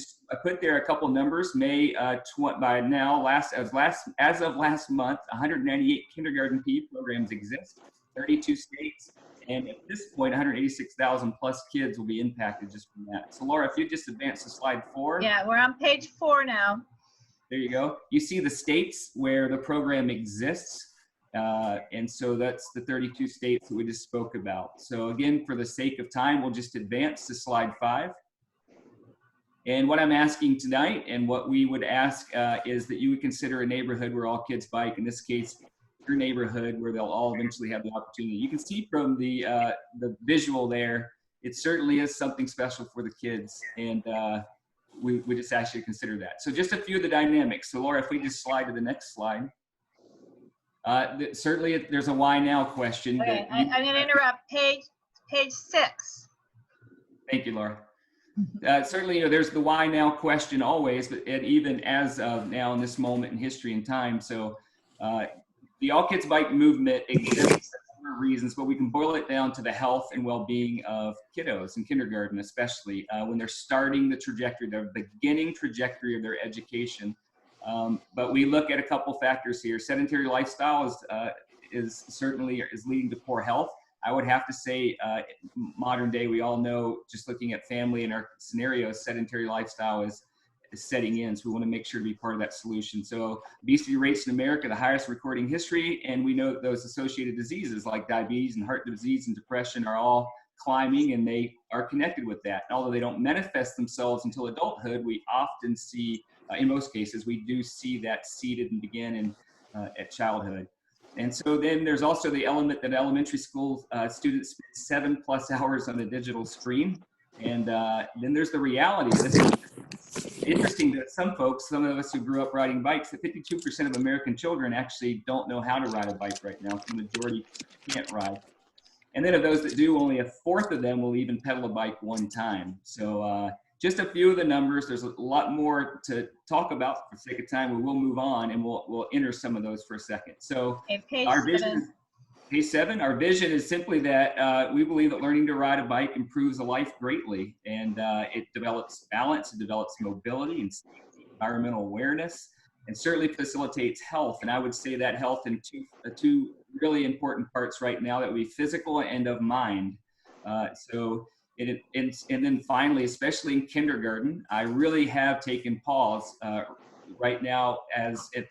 put there a couple numbers. By now, as of last month, 198 kindergarten PE programs exist, 32 states, and at this point, 186,000 plus kids will be impacted just from that. So Laura, if you just advance to slide 4. Yeah, we're on page 4 now. There you go. You see the states where the program exists. And so that's the 32 states that we just spoke about. So again, for the sake of time, we'll just advance to slide 5. And what I'm asking tonight and what we would ask is that you would consider a neighborhood where all kids bike, in this case, your neighborhood where they'll all eventually have the opportunity. You can see from the visual there, it certainly is something special for the kids. And we just ask you to consider that. So just a few of the dynamics. So Laura, if we just slide to the next slide. Certainly there's a why now question. Okay, I'm going to interrupt. Page 6. Thank you, Laura. Certainly, there's the why now question always, but even as of now in this moment in history and time. So the All Kids Bike movement exists for reasons, but we can boil it down to the health and well-being of kiddos in kindergarten, especially when they're starting the trajectory, the beginning trajectory of their education. But we look at a couple factors here. Sedentary lifestyle is certainly leading to poor health. I would have to say modern day, we all know, just looking at family and our scenarios, sedentary lifestyle is setting in. So we want to make sure to be part of that solution. So obesity rates in America, the highest recording history. And we know that those associated diseases like diabetes and heart disease and depression are all climbing, and they are connected with that. Although they don't manifest themselves until adulthood, we often see, in most cases, we do see that seeded and begin in, at childhood. And so then there's also the element that elementary school students spend 7+ hours on a digital screen. And then there's the reality. This is interesting that some folks, some of us who grew up riding bikes, that 52% of American children actually don't know how to ride a bike right now. The majority can't ride. And then of those that do, only 1/4 of them will even pedal a bike one time. So just a few of the numbers. There's a lot more to talk about. For the sake of time, we will move on, and we'll enter some of those for a second. So our vision, page 7, our vision is simply that we believe that learning to ride a bike improves a life greatly, and it develops balance, it develops mobility and safety, environmental awareness, and certainly facilitates health. And I would say that health in two really important parts right now, that would be physical and of mind. And then finally, especially in kindergarten, I really have taken pause right now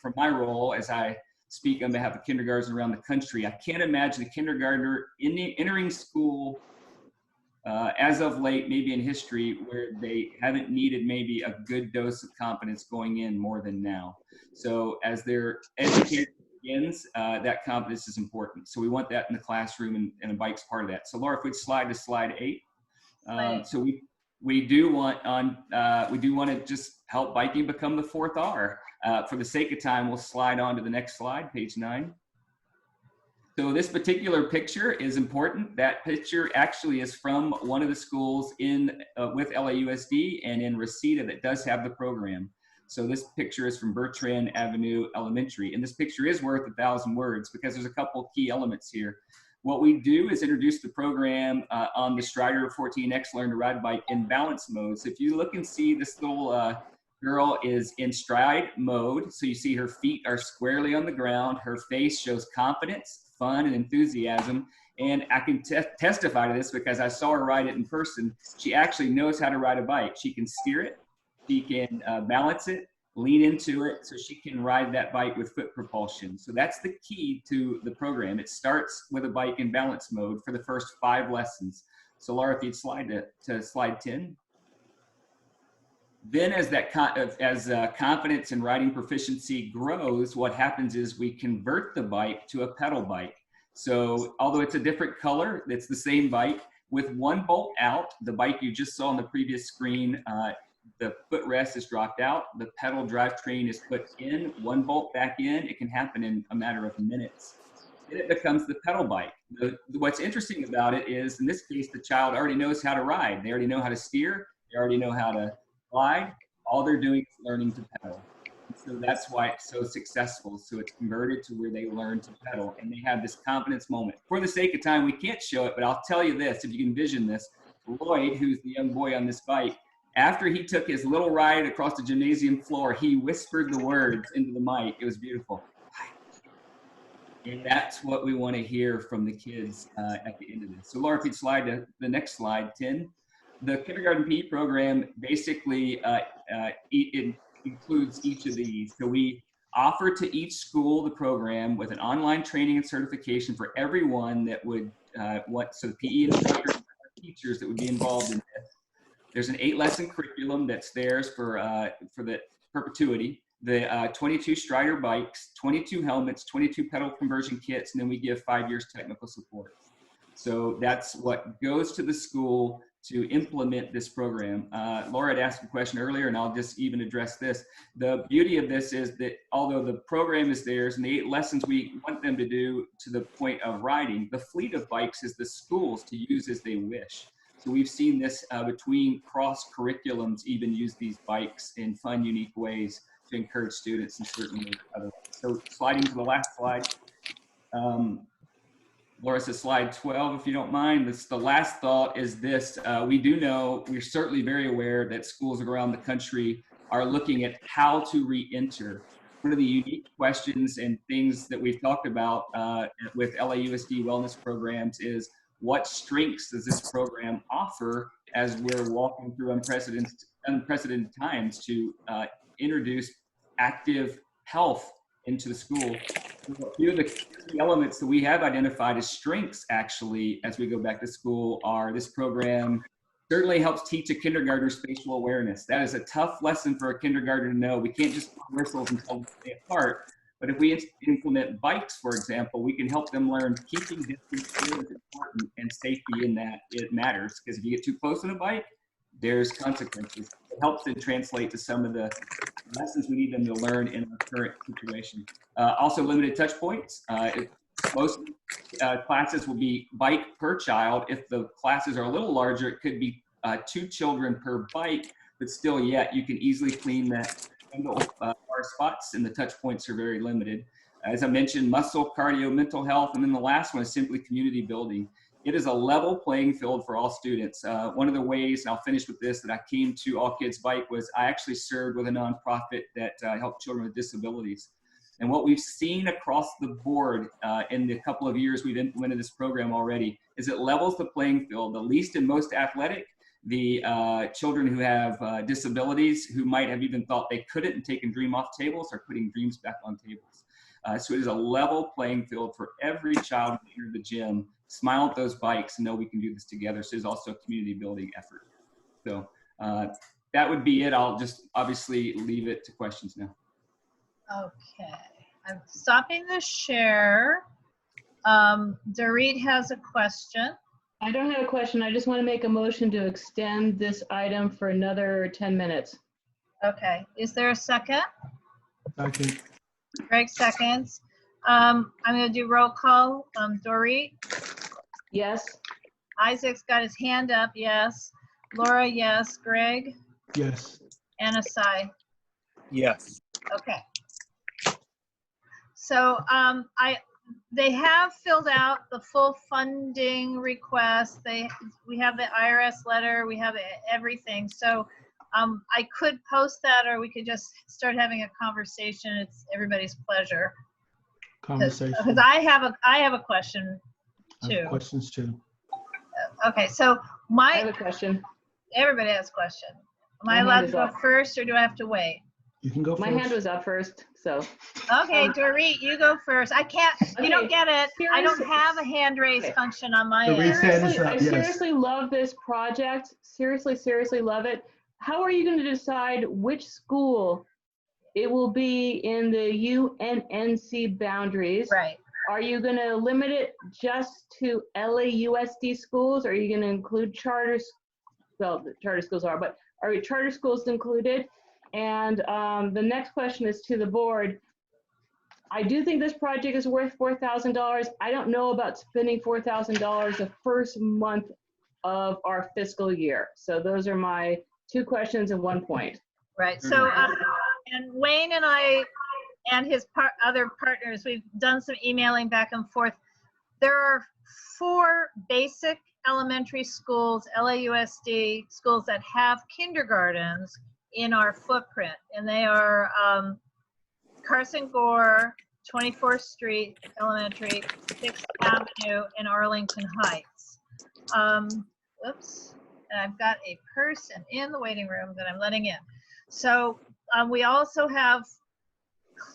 from my role as I speak on behalf of kindergartners around the country. I can't imagine a kindergartner entering school as of late, maybe in history, where they haven't needed maybe a good dose of confidence going in more than now. So as their education begins, that confidence is important. So we want that in the classroom, and a bike's part of that. So Laura, if we'd slide to slide 8. So we do want to just help biking become the 4th R. For the sake of time, we'll slide on to the next slide, page 9. So this particular picture is important. That picture actually is from one of the schools with LAUSD and in Reseda that does have the program. So this picture is from Bertrand Avenue Elementary. And this picture is worth 1,000 words because there's a couple key elements here. What we do is introduce the program on the Strider 14X Learn to Ride Bike in balance mode. So if you look and see, this little girl is in stride mode. So you see her feet are squarely on the ground. Her face shows confidence, fun, and enthusiasm. And I can testify to this because I saw her ride it in person. She actually knows how to ride a bike. She can steer it. She can balance it, lean into it, so she can ride that bike with foot propulsion. So that's the key to the program. It starts with a bike in balance mode for the first 5 lessons. So Laura, if you'd slide to slide 10. Then as confidence and riding proficiency grows, what happens is we convert the bike to a pedal bike. So although it's a different color, it's the same bike. With one bolt out, the bike you just saw on the previous screen, the footrest is dropped out, the pedal drivetrain is put in, one bolt back in. It can happen in a matter of minutes. Then it becomes the pedal bike. What's interesting about it is, in this case, the child already knows how to ride. They already know how to steer. They already know how to glide. All they're doing is learning to pedal. And so that's why it's so successful. So it's converted to where they learn to pedal, and they have this confidence moment. For the sake of time, we can't show it, but I'll tell you this, if you can envision this. Lloyd, who's the young boy on this bike, after he took his little ride across the gymnasium floor, he whispered the words into the mic. It was beautiful. And that's what we want to hear from the kids at the end of this. So Laura, if you'd slide to the next slide, 10. The kindergarten PE program basically it includes each of these. So we offer to each school the program with an online training and certification for everyone that would so the PE instructors, teachers that would be involved in this. There's an 8-lesson curriculum that's theirs for the perpetuity. The 22 Strider bikes, 22 helmets, 22 pedal conversion kits, and then we give 5 years technical support. So that's what goes to the school to implement this program. Laura had asked a question earlier, and I'll just even address this. The beauty of this is that although the program is theirs and the 8 lessons we want them to do to the point of riding, the fleet of bikes is the school's to use as they wish. So we've seen this between cross curriculums even use these bikes in fun, unique ways to encourage students and certainly others. So sliding to the last slide. Laura says slide 12, if you don't mind. The last thought is this. We do know, we're certainly very aware that schools around the country are looking at how to re-enter. One of the unique questions and things that we've talked about with LAUSD wellness programs is, what strengths does this program offer as we're walking through unprecedented times to introduce active health into the school? A few of the key elements that we have identified as strengths, actually, as we go back to school, are this program certainly helps teach a kindergartner spatial awareness. That is a tough lesson for a kindergartner to know. We can't just put whistles and tell them to stay apart. But if we implement bikes, for example, we can help them learn keeping distance is important, and safety in that it matters. Because if you get too close on a bike, there's consequences. It helps them translate to some of the lessons we need them to learn in our current situation. Also, limited touch points. Most classes will be bike per child. If the classes are a little larger, it could be 2 children per bike, but still yet you can easily clean that single bar spots, and the touch points are very limited. As I mentioned, muscle, cardio, mental health, and then the last one is simply community building. It is a level playing field for all students. One of the ways, and I'll finish with this, that I came to All Kids Bike was I actually served with a nonprofit that helped children with disabilities. And what we've seen across the board in the couple of years we've implemented this program already is it levels the playing field. The least and most athletic, the children who have disabilities, who might have even thought they couldn't and taken dream off tables, are putting dreams back on tables. So it is a level playing field for every child who enters the gym. Smile at those bikes and know we can do this together. So it's also a community building effort. So that would be it. I'll just obviously leave it to questions now. Okay, I'm stopping the share. Dorit has a question. I don't have a question. I just want to make a motion to extend this item for another 10 minutes. Okay, is there a second? Second. Greg seconds. I'm going to do roll call. Dorit? Yes. Isaac's got his hand up, yes. Laura, yes. Greg? Yes. Anasai? Yes. Okay. So they have filled out the full funding request. We have the IRS letter. We have everything. So I could post that, or we could just start having a conversation. It's everybody's pleasure. Conversation. Because I have a question I too. have questions too. Okay, so I have a question. everybody has a question. Am I My hand allowed to is go up. first, or do I have to wait? You can go My first. hand was up first, so. Okay, Dorit, you go first. I can't, you don't get it. I don't have a hand raise function on my Dorit, end. stand this up, I yes. seriously love this project. Seriously love it. How are you going to decide which school it will be in the UNNC boundaries? Right. Are you going to limit it just to LAUSD schools? Or are you going to include charters? Well, the charter schools are, but are charter schools included? And the next question is to the board. I do think this project is worth $4,000. I don't know about spending $4,000 the first month of our fiscal year. So those are my 2 questions and 1 point. Right. So, and Wayne and I and his other partners, we've done some emailing back and forth. There are 4 basic elementary schools, LAUSD schools, that have kindergartens in our footprint, and they are Carson Gore, 24th Street Elementary, 6th Avenue, and Arlington Heights. Oops, and I've got a person in the waiting room that I'm letting in. So we also have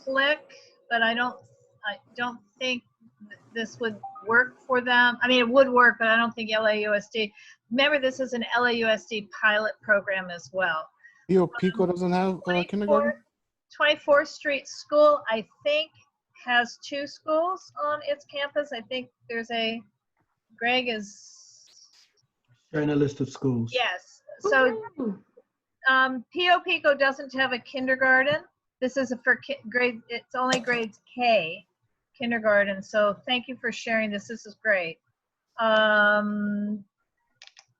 Click, but I don't think this would work for them. I mean, it would work, but I don't think LAUSD. Remember, this is an LAUSD pilot program as well. Pico doesn't have kindergarten? 24th Street School, I think, has 2 schools on its campus. I think there's Greg is Sharing a list of schools. Yes. So Pio Pico doesn't have a kindergarten. This is for grade, it's only grades K kindergarten. So thank you for sharing this. This is great. And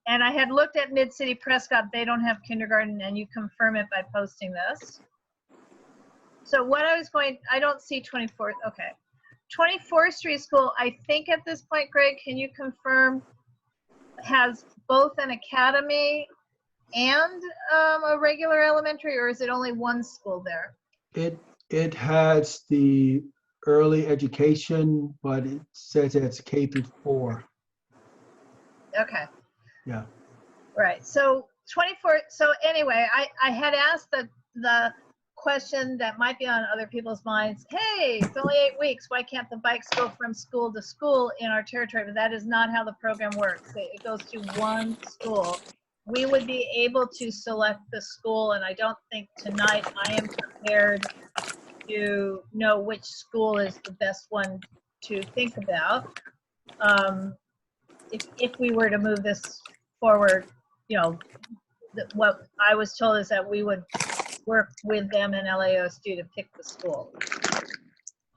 I had looked at Mid-City Prescott. They don't have kindergarten, and you confirm it by posting this. So what I don't see 24th. Okay. 24th Street School, I think at this point, Greg, can you confirm, has both an academy and a regular elementary, or is it only one school there? It has the early education, but it says it's K through 4. Okay. Yeah. Right. So 24. So anyway, I had asked the question that might be on other people's minds. Hey, it's only 8 weeks. Why can't the bikes go from school to school in our territory? But that is not how the program works. It goes to one school. We would be able to select the school, and I don't think tonight I am prepared to know which school is the best one to think about. If we were to move this forward, you know, what I was told is that we would work with them and LAOSD to pick the school.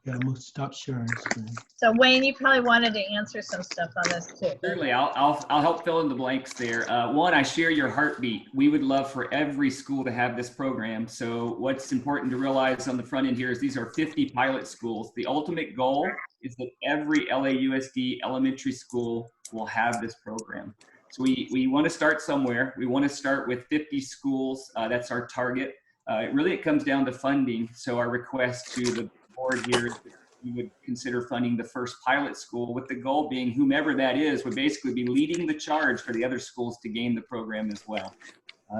Yeah, I'm gonna stop sharing screen. So Wayne, you probably wanted to answer some stuff on this too. Certainly, I'll help fill in the blanks there. One, I share your heartbeat. We would love for every school to have this program. So what's important to realize on the front end here is these are 50 pilot schools. The ultimate goal is that every LAUSD elementary school will have this program. So we want to start somewhere. We want to start with 50 schools. That's our target. It comes down to funding. So our request to the board here is that you would consider funding the first pilot school, with the goal being whomever that is would basically be leading the charge for the other schools to gain the program as well.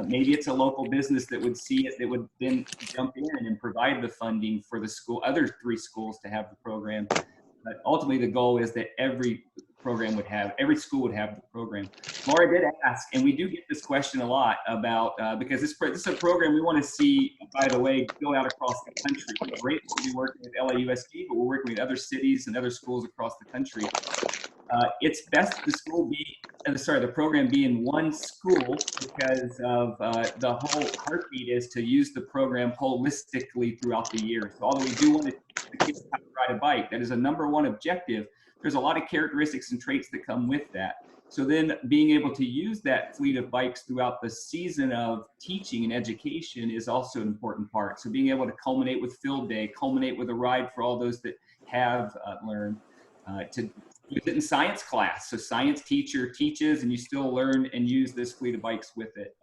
Maybe it's a local business that would see it, that would then jump in and provide the funding for the school, other 3 schools to have the program. But ultimately the goal is that every school would have the program. Laura did ask, and we do get this question a lot about, because this is a program we want to see, by the way, go out across the country. We're grateful to be working with LAUSD, but we're working with other cities and other schools across the country. It's best the program be in one school because of the whole heartbeat is to use the program holistically throughout the year. So although we do want the kids to ride a bike, that is a #1 objective. There's a lot of characteristics and traits that come with that. So then being able to use that fleet of bikes throughout the season of teaching and education is also an important part. So being able to culminate with field day, culminate with a ride for all those that have learned, to use it in science class. So science teacher teaches and you still learn and use this fleet of bikes with it.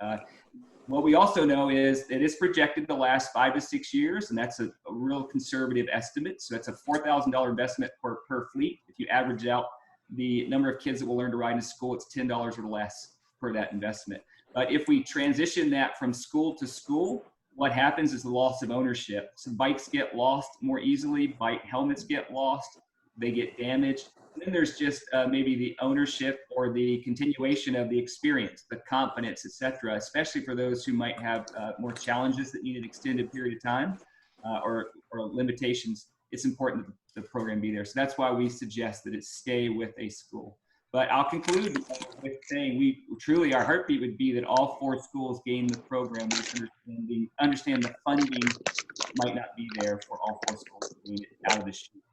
What we also know is it is projected to last 5 to 6 years, and that's a real conservative estimate. So that's a $4,000 investment per fleet. If you average out the number of kids that will learn to ride in school, it's $10 or less for that investment. But if we transition that from school to school, what happens is the loss of ownership. So bikes get lost more easily, bike helmets get lost, they get damaged. And then there's just maybe the ownership or the continuation of the experience, the confidence, etc., especially for those who might have more challenges that need an extended period of time or limitations. It's important that the program be there. So that's why we suggest that it stay with a school. But I'll conclude with saying our heartbeat would be that all 4 schools gain the program. We understand the funding might not be there for all 4 schools to gain it out of the chute.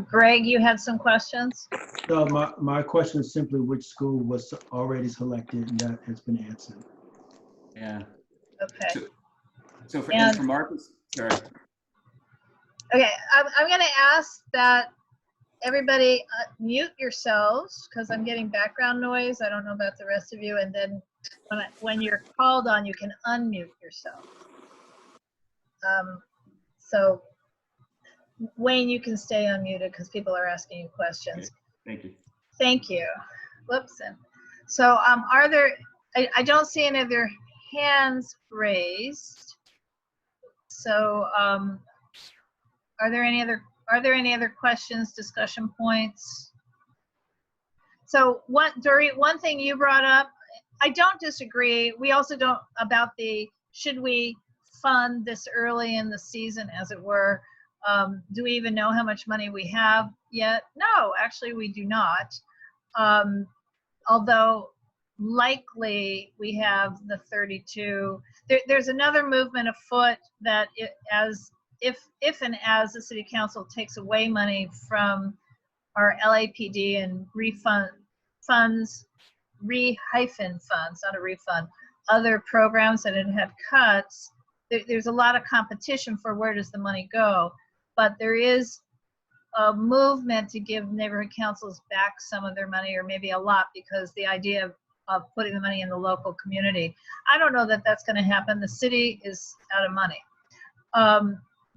Greg, you had some questions? So my question is simply which school was already selected, and that has been answered. Yeah. Okay. So for Marcus, sorry. Okay, I'm going to ask that everybody mute yourselves because I'm getting background noise. I don't know about the rest of you. And then when you're called on, you can unmute yourself. So Wayne, you can stay unmuted because people are asking you questions. Okay. Thank you. Thank you. Whoops. So I don't see any of their hands raised. So are there any other questions, discussion points? So Dory, one thing you brought up, I don't disagree. We also don't about should we fund this early in the season, as it were. Do we even know how much money we have yet? No, actually we do not. Although likely we have the 32. There's another movement afoot that if and as the city council takes away money from our LAPD and funds, not a refund, other programs that had cuts, there's a lot of competition for where does the money go. But there is a movement to give neighborhood councils back some of their money, or maybe a lot, because the idea of putting the money in the local community. I don't know that that's going to happen. The city is out of money.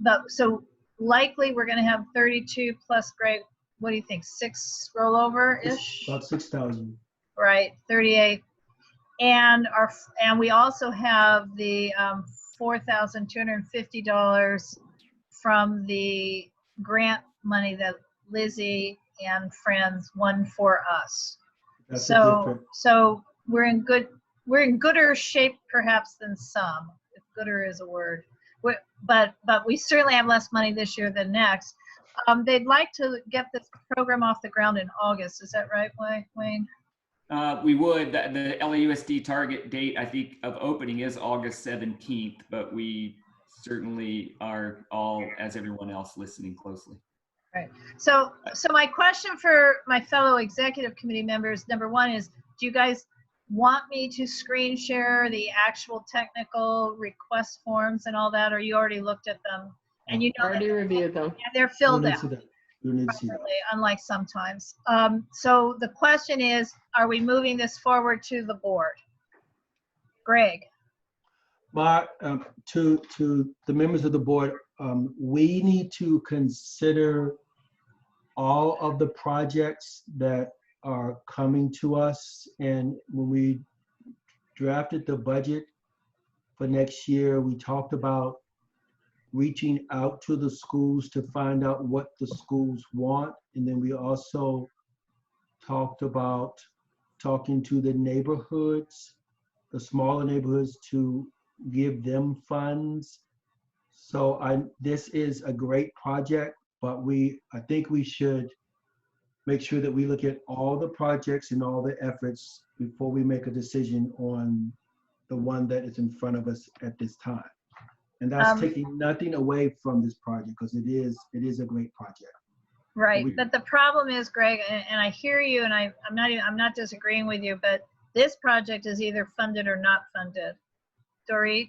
But so likely we're going to have 32 plus, Greg, what do you think, 6 rollover-ish? About 6,000. Right, 38. And we also have the $4,250 from the grant money that Lizzie and friends won for us. That's a So, different, so we're in gooder shape perhaps than some, if gooder is a word. But we certainly have less money this year than next. They'd like to get this program off the ground in August. Is that right, Wayne? We would. The LAUSD target date, I think, of opening is August 17th, but we certainly are all, as everyone else, listening closely. Right. So my question for my fellow executive committee members, number one is, do you guys want me to screen share the actual technical request forms and all that, or you already looked at them? And you know Already reviewed them. and they're filled out. you need to see that. Properly, unlike sometimes. So the question is, are we moving this forward to the board? Greg? Mark, to the members of the board, we need to consider all of the projects that are coming to us. And when we drafted the budget for next year, we talked about reaching out to the schools to find out what the schools want. And then we also talked about talking to the neighborhoods, the smaller neighborhoods, to give them funds. So this is a great project, but I think we should make sure that we look at all the projects and all the efforts before we make a decision on the one that is in front of us at this time. And that's taking nothing away from this project, because it is a great project. Right, but the problem is, Greg, and I hear you, and I'm not disagreeing with you, but this project is either funded or not funded. Dorit,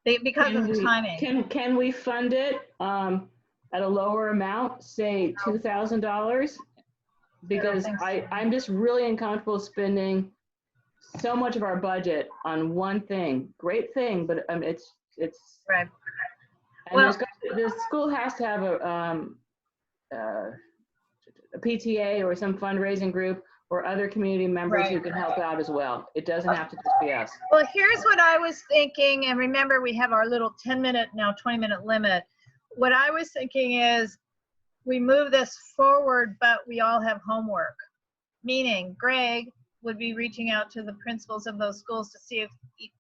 because of the timing. Can we fund it at a lower amount, say $2,000? Because I'm just really uncomfortable spending so much of our budget on one thing. Great thing, but it's right. And well, the school has to have a PTA or some fundraising group or other community members who can help out as well. It doesn't have to just be us. Well, here's what I was thinking, and remember we have our little 10-minute, now 20-minute limit. What I was thinking is we move this forward, but we all have homework. Meaning Greg would be reaching out to the principals of those schools to see if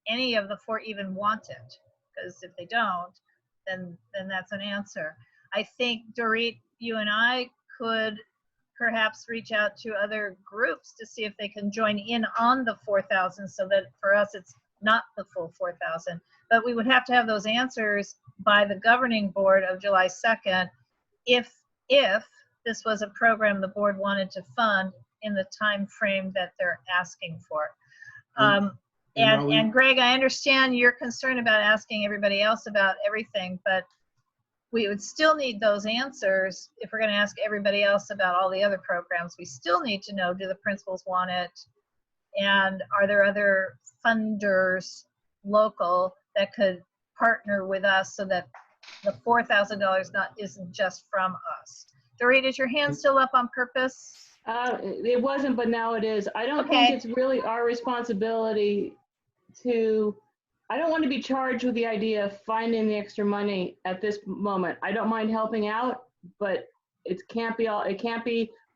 any of the 4 even want it. Because if they don't, then that's an answer. I think, Dorit, you and I could perhaps reach out to other groups to see if they can join in on the 4,000, so that for us it's not the full 4,000. But we would have to have those answers by the governing board of July 2nd if this was a program the board wanted to fund in the time frame that they're asking for. And Greg, I understand your concern about asking everybody else about everything, but we would still need those answers if we're going to ask everybody else about all the other programs. We still need to know, do the principals want it? And are there other funders local that could partner with us so that the $4,000 isn't just from us? Dorit, is your hand still up on purpose? It wasn't, but now it is. I don't think it's really our responsibility I don't want to be charged with the idea of finding the extra money at this moment. I don't mind helping out, but it can't be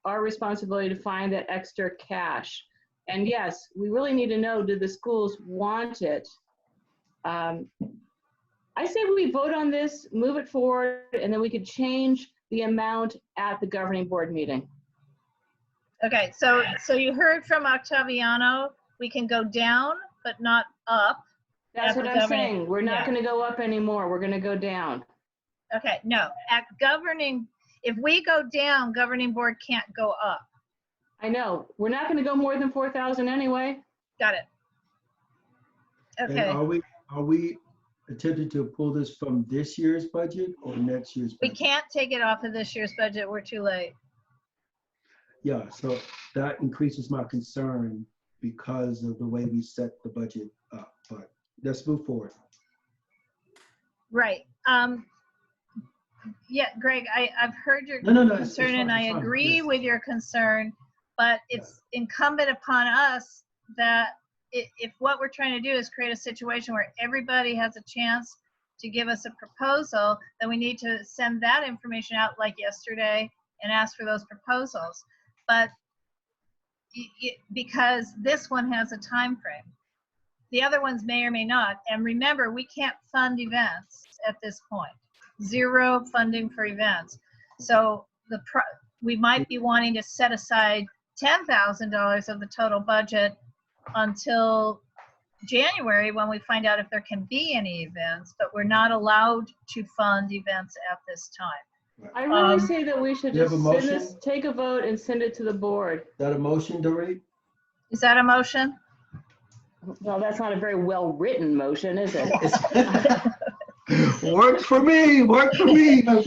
our responsibility to find that extra cash. And yes, we really need to know, do the schools want it? I say we vote on this, move it forward, and then we could change the amount at the governing board meeting. Okay, so you heard from Octaviano, we can go down, but not up. That's what I'm saying. We're not going to go up anymore. We're going to go down. Okay, no, at governing, if we go down, governing board can't go up. I know. We're not going to go more than 4,000 anyway. Got it. Okay. And are we attempting to pull this from this year's budget or next year's budget? We can't take it off of this year's budget. We're too late. Yeah, so that increases my concern because of the way we set the budget up, but let's move forward. Right. Yeah, Greg, I've heard your concern, and I agree with your concern, but it's incumbent upon us that if what we're trying to do is create a situation where everybody has a chance to give us a proposal, then we need to send that information out like yesterday and ask for those proposals. But because this one has a time frame, the other ones may or may not. And remember, we can't fund events at this point. Zero funding for events. So we might be wanting to set aside $10,000 of the total budget until January, when we find out if there can be any events, but we're not allowed to fund events at this time. I really say that we should You have just a send this, motion? take a vote and send it to the board. Is that a motion, Dorit? Is that a motion? Well, that's not a very well-written motion, is it? Worked for me, my friend.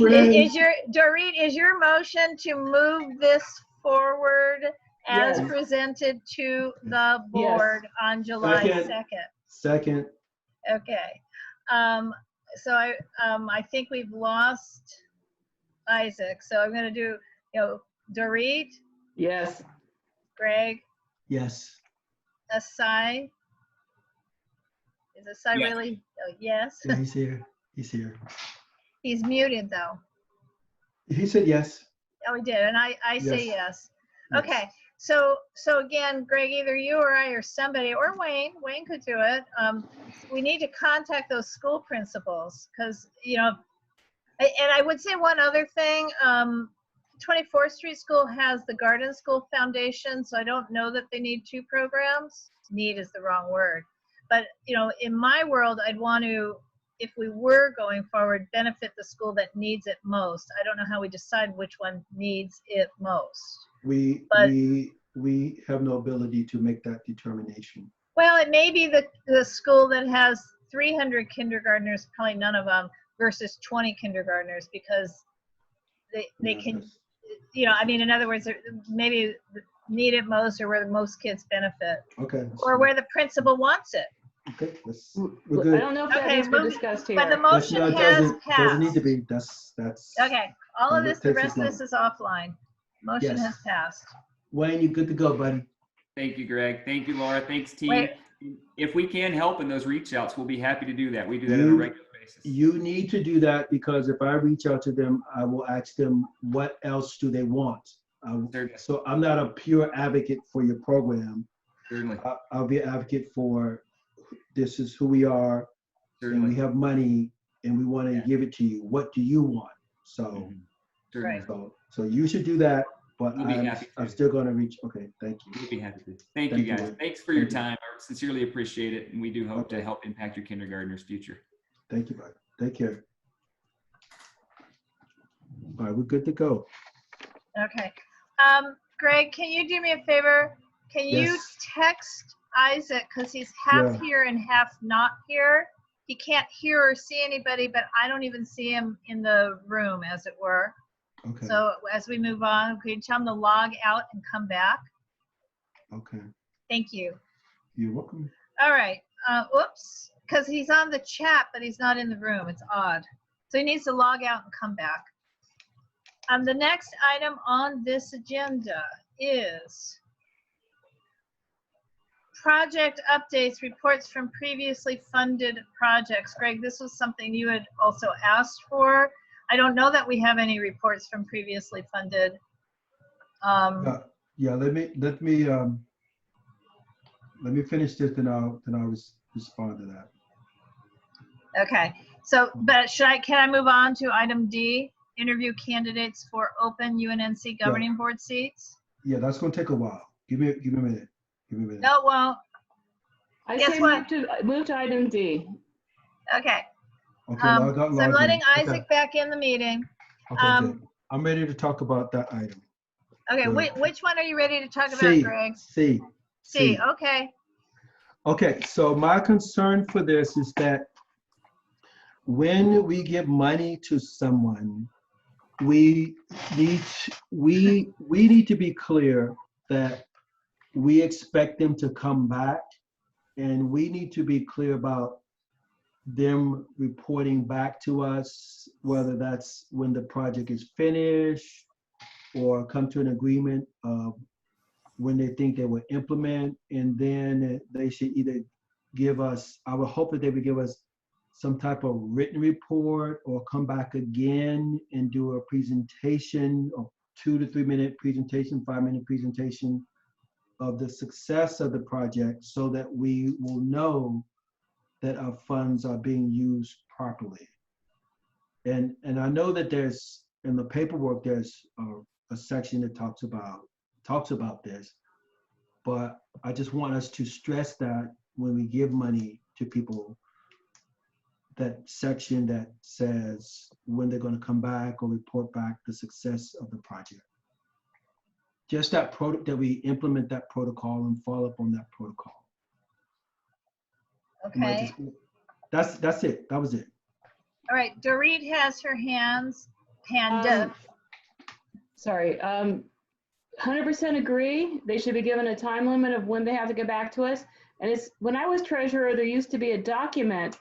Dorit, is your motion to move this forward as Yes. presented to the board on July Second. 2nd? Second. Okay. So I think we've lost Isaac. So I'm going to do, Dorit, Yes. Greg, Yes. Asai. Is Asai Yes. really? Oh, yes. Yeah, he's here. He's here. He's muted though. He said yes. Oh, he did. And I say yes. Yes. Okay. So again, Greg, either you or I or somebody, or Wayne could do it. We need to contact those school principals because, and I would say one other thing. 24th Street School has the Garden School Foundation, so I don't know that they need two programs. Need is the wrong word. But, in my world, I'd want to, if we were going forward, benefit the school that needs it most. I don't know how we decide which one needs it most. We have no ability to make that determination. Well, it may be the school that has 300 kindergartners, probably none of them, versus 20 kindergartners, because they can, in other words, maybe need it most or where the most kids benefit. Okay. Or where the principal wants it. Okay, we're good. I don't know if that needs to be discussed here. But the motion has passed. Doesn't need to be. That's. Okay, all of this, the Takes rest us of this is offline. Motion Yes. has passed. Wayne, you good to go, buddy? Thank you, Greg. Thank you, Laura. Thanks, team. Wait. If we can help in those reach outs, we'll be happy to do that. We do that on a regular basis. You need to do that because if I reach out to them, I will ask them what else do they want. So I'm not a pure advocate for your program. Certainly. I'll be an advocate for this is who we are, and we have money, and we want to give it to you. What do you want? So, Right. so you should do that. But We'll be happy to. I'm still going to reach. Okay, thank you. We'll be happy to. Thank you, guys. Thanks for your time. I sincerely appreciate it, and we do hope to help impact your kindergartners' future. Thank you, bud. Take care. All right, we're good to go. Okay. Greg, can you do me a favor? Can you Yes. text Isaac, because he's half Yeah. here and half not here. He can't hear or see anybody, but I don't even see him in the room, as it were. Okay. So as we move on, can you tell him to log out and come back? Okay. Thank you. You're welcome. All right. Oops, because he's on the chat, but he's not in the room. It's odd. So he needs to log out and come back. The next item on this agenda is project updates, reports from previously funded projects. Greg, this was something you had also asked for. I don't know that we have any reports from previously funded. Yeah. Let me finish this, then I'll respond to that. Okay. So, but can I move on to item D? Interview candidates for open UNNC governing board seats? Yeah, that's going to take a while. Give me a minute. No, well, I guess say what? move to item D. Okay. Okay, So log out, I'm log in. letting Okay. Isaac back in the meeting. Okay, good. I'm ready to talk about that item. Okay, Good. which one are you ready to talk about, C, Greg? C. C, okay. Okay, so my concern for this is that when we give money to someone, we need to be clear that we expect them to come back, and we need to be clear about them reporting back to us, whether that's when the project is finished or come to an agreement of when they think they will implement, and then they should either give us, I would hope that they would give us some type of written report or come back again and do a presentation, a 2 to 3 minute presentation, 5-minute presentation of the success of the project so that we will know that our funds are being used properly. And I know that there's, in the paperwork, there's a section that talks about this, but I just want us to stress that when we give money to people, that section that says when they're going to come back or report back the success of the project. Just that that we implement that protocol and follow up on that protocol. Okay. That's it. That was it. All right. Dorit has her hand up. Sorry. 100% agree. They should be given a time limit of when they have to get back to us. And it's, when I was treasurer, there used to be a document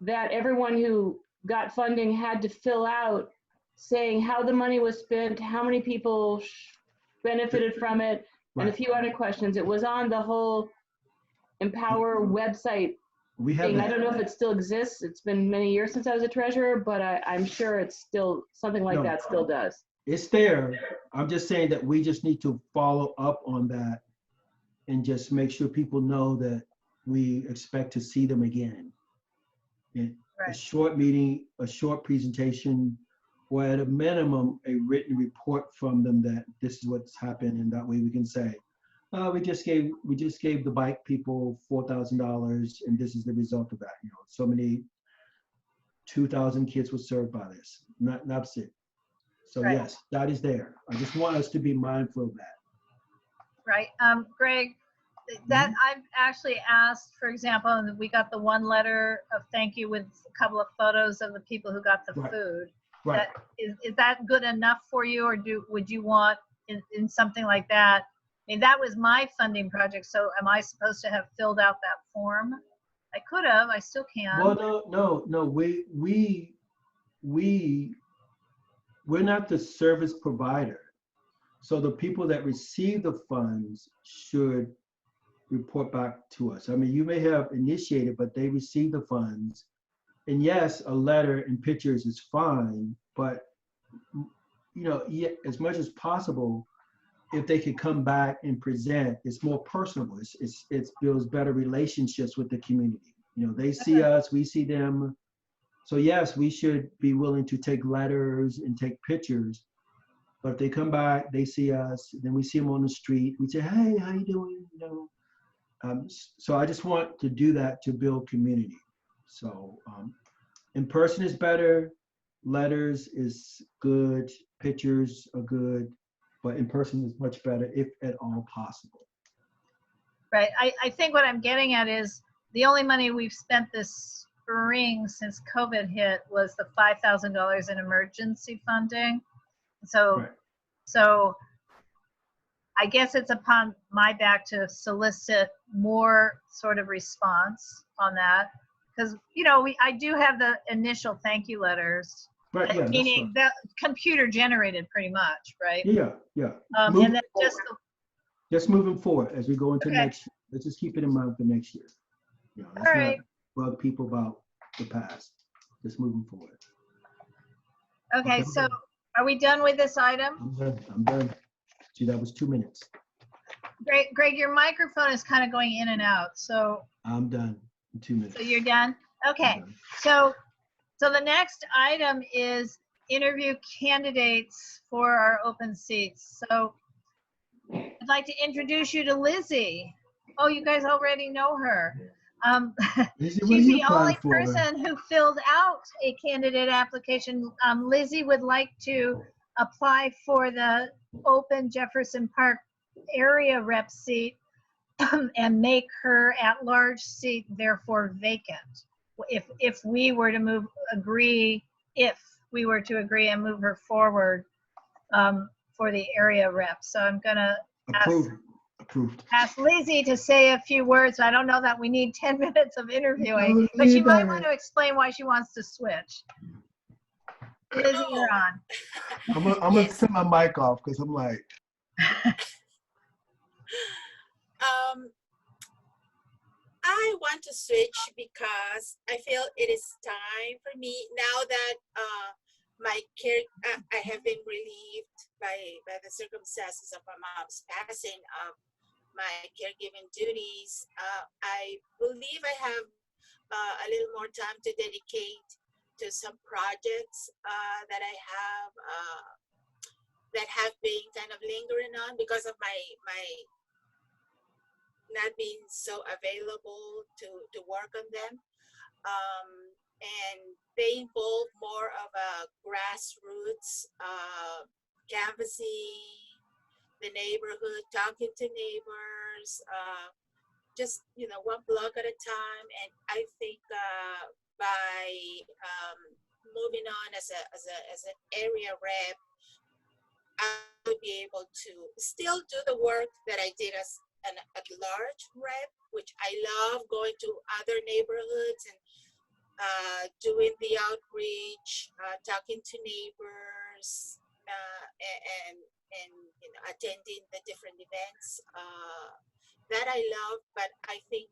that everyone who got funding had to fill out saying how the money was spent, how many people benefited from it, and a few other questions. It was on the whole Empower website thing. I don't know if it still exists. It's been many years since I was a treasurer, but I'm sure it's still, something like that still does. It's there. I'm just saying that we just need to follow up on that and just make sure people know that we expect to see them again. A short meeting, a short presentation, or at a minimum, a written report from them that this is what's happened, and that way we can say, we just gave the bike people $4,000, and this is the result of that. You know, so many 2,000 kids were served by this. That's it. So yes, that is there. I just want us to be mindful of that. Right. Greg, that I've actually asked, for example, and we got the one letter of thank you with a couple of photos of the people who got the food. Right. Is that good enough for you, or would you want in something like that? I mean, that was my funding project, so am I supposed to have filled out that form? I could have. I still can. Well, no. We're not the service provider. So the people that receive the funds should report back to us. I mean, you may have initiated, but they receive the funds. And yes, a letter and pictures is fine, but as much as possible, if they could come back and present, it's more personable. It builds better relationships with the community. You know, they see us, we see them. So yes, we should be willing to take letters and take pictures. But if they come back, they see us, then we see them on the street. We say, hey, how you doing? You know. So I just want to do that to build community. So in person is better. Letters is good. Pictures are good. But in person is much better if at all possible. Right. I think what I'm getting at is the only money we've spent this spring since COVID hit was the $5,000 in emergency funding. So I guess it's upon my back to solicit more sort of response on that, because I do have the initial thank you letters, meaning that computer generated pretty much, right? Yeah. And then just moving forward as we go into next year. Let's just keep it in mind for next year. Let's not bug people about the past. Just moving forward. Okay, so are we done with this item? I'm done. See, that was 2 minutes. Greg, your microphone is kind of going in and out, so. I'm done in 2 minutes. So you're done? Okay, so the next item is interview candidates for our open seats. So I'd like to introduce you to Lizzie. Oh, you guys already know her. Lizzie, she's the only person who filled out a candidate application. Lizzie would like to apply for the open Jefferson Park area rep seat and make her at-large seat therefore vacant. If we were to agree and move her forward for the area rep. So I'm gonna ask Lizzie to say a few words. I don't know that we need 10 minutes of interviewing, but she might want to explain why she wants to switch. Lizzie, you're on. I'm gonna turn my mic off because I'm like. I want to switch because I feel it is time for me now that I have been relieved by the circumstances of my mom's passing of my caregiving duties. I believe I have a little more time to dedicate to some projects that I have that have been kind of lingering on because of my not being so available to work on them. And they involve more of a grassroots canvassing the neighborhood, talking to neighbors, just one block at a time. And I think by moving on as an area rep, I will be able to still do the work that I did as an at-large rep, which I love going to other neighborhoods and doing the outreach, talking to neighbors, and attending the different events that I love. But I think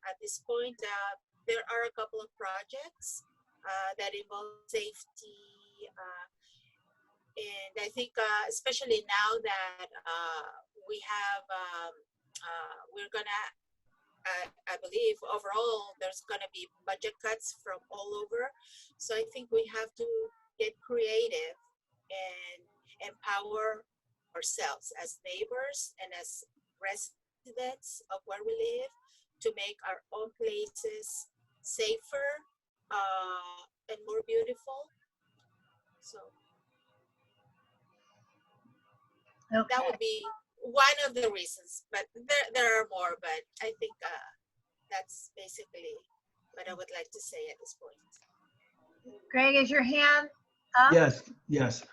at this point there are a couple of projects that involve safety, and I think especially now that we have we're gonna I believe overall there's going to be budget cuts from all over. So I think we have to get creative and empower ourselves as neighbors and as residents of where we live to make our own places safer and more beautiful. So that would be one of the reasons, but there are more, but I think that's basically what I would like to say at this point. Greg, is your hand up? Yes.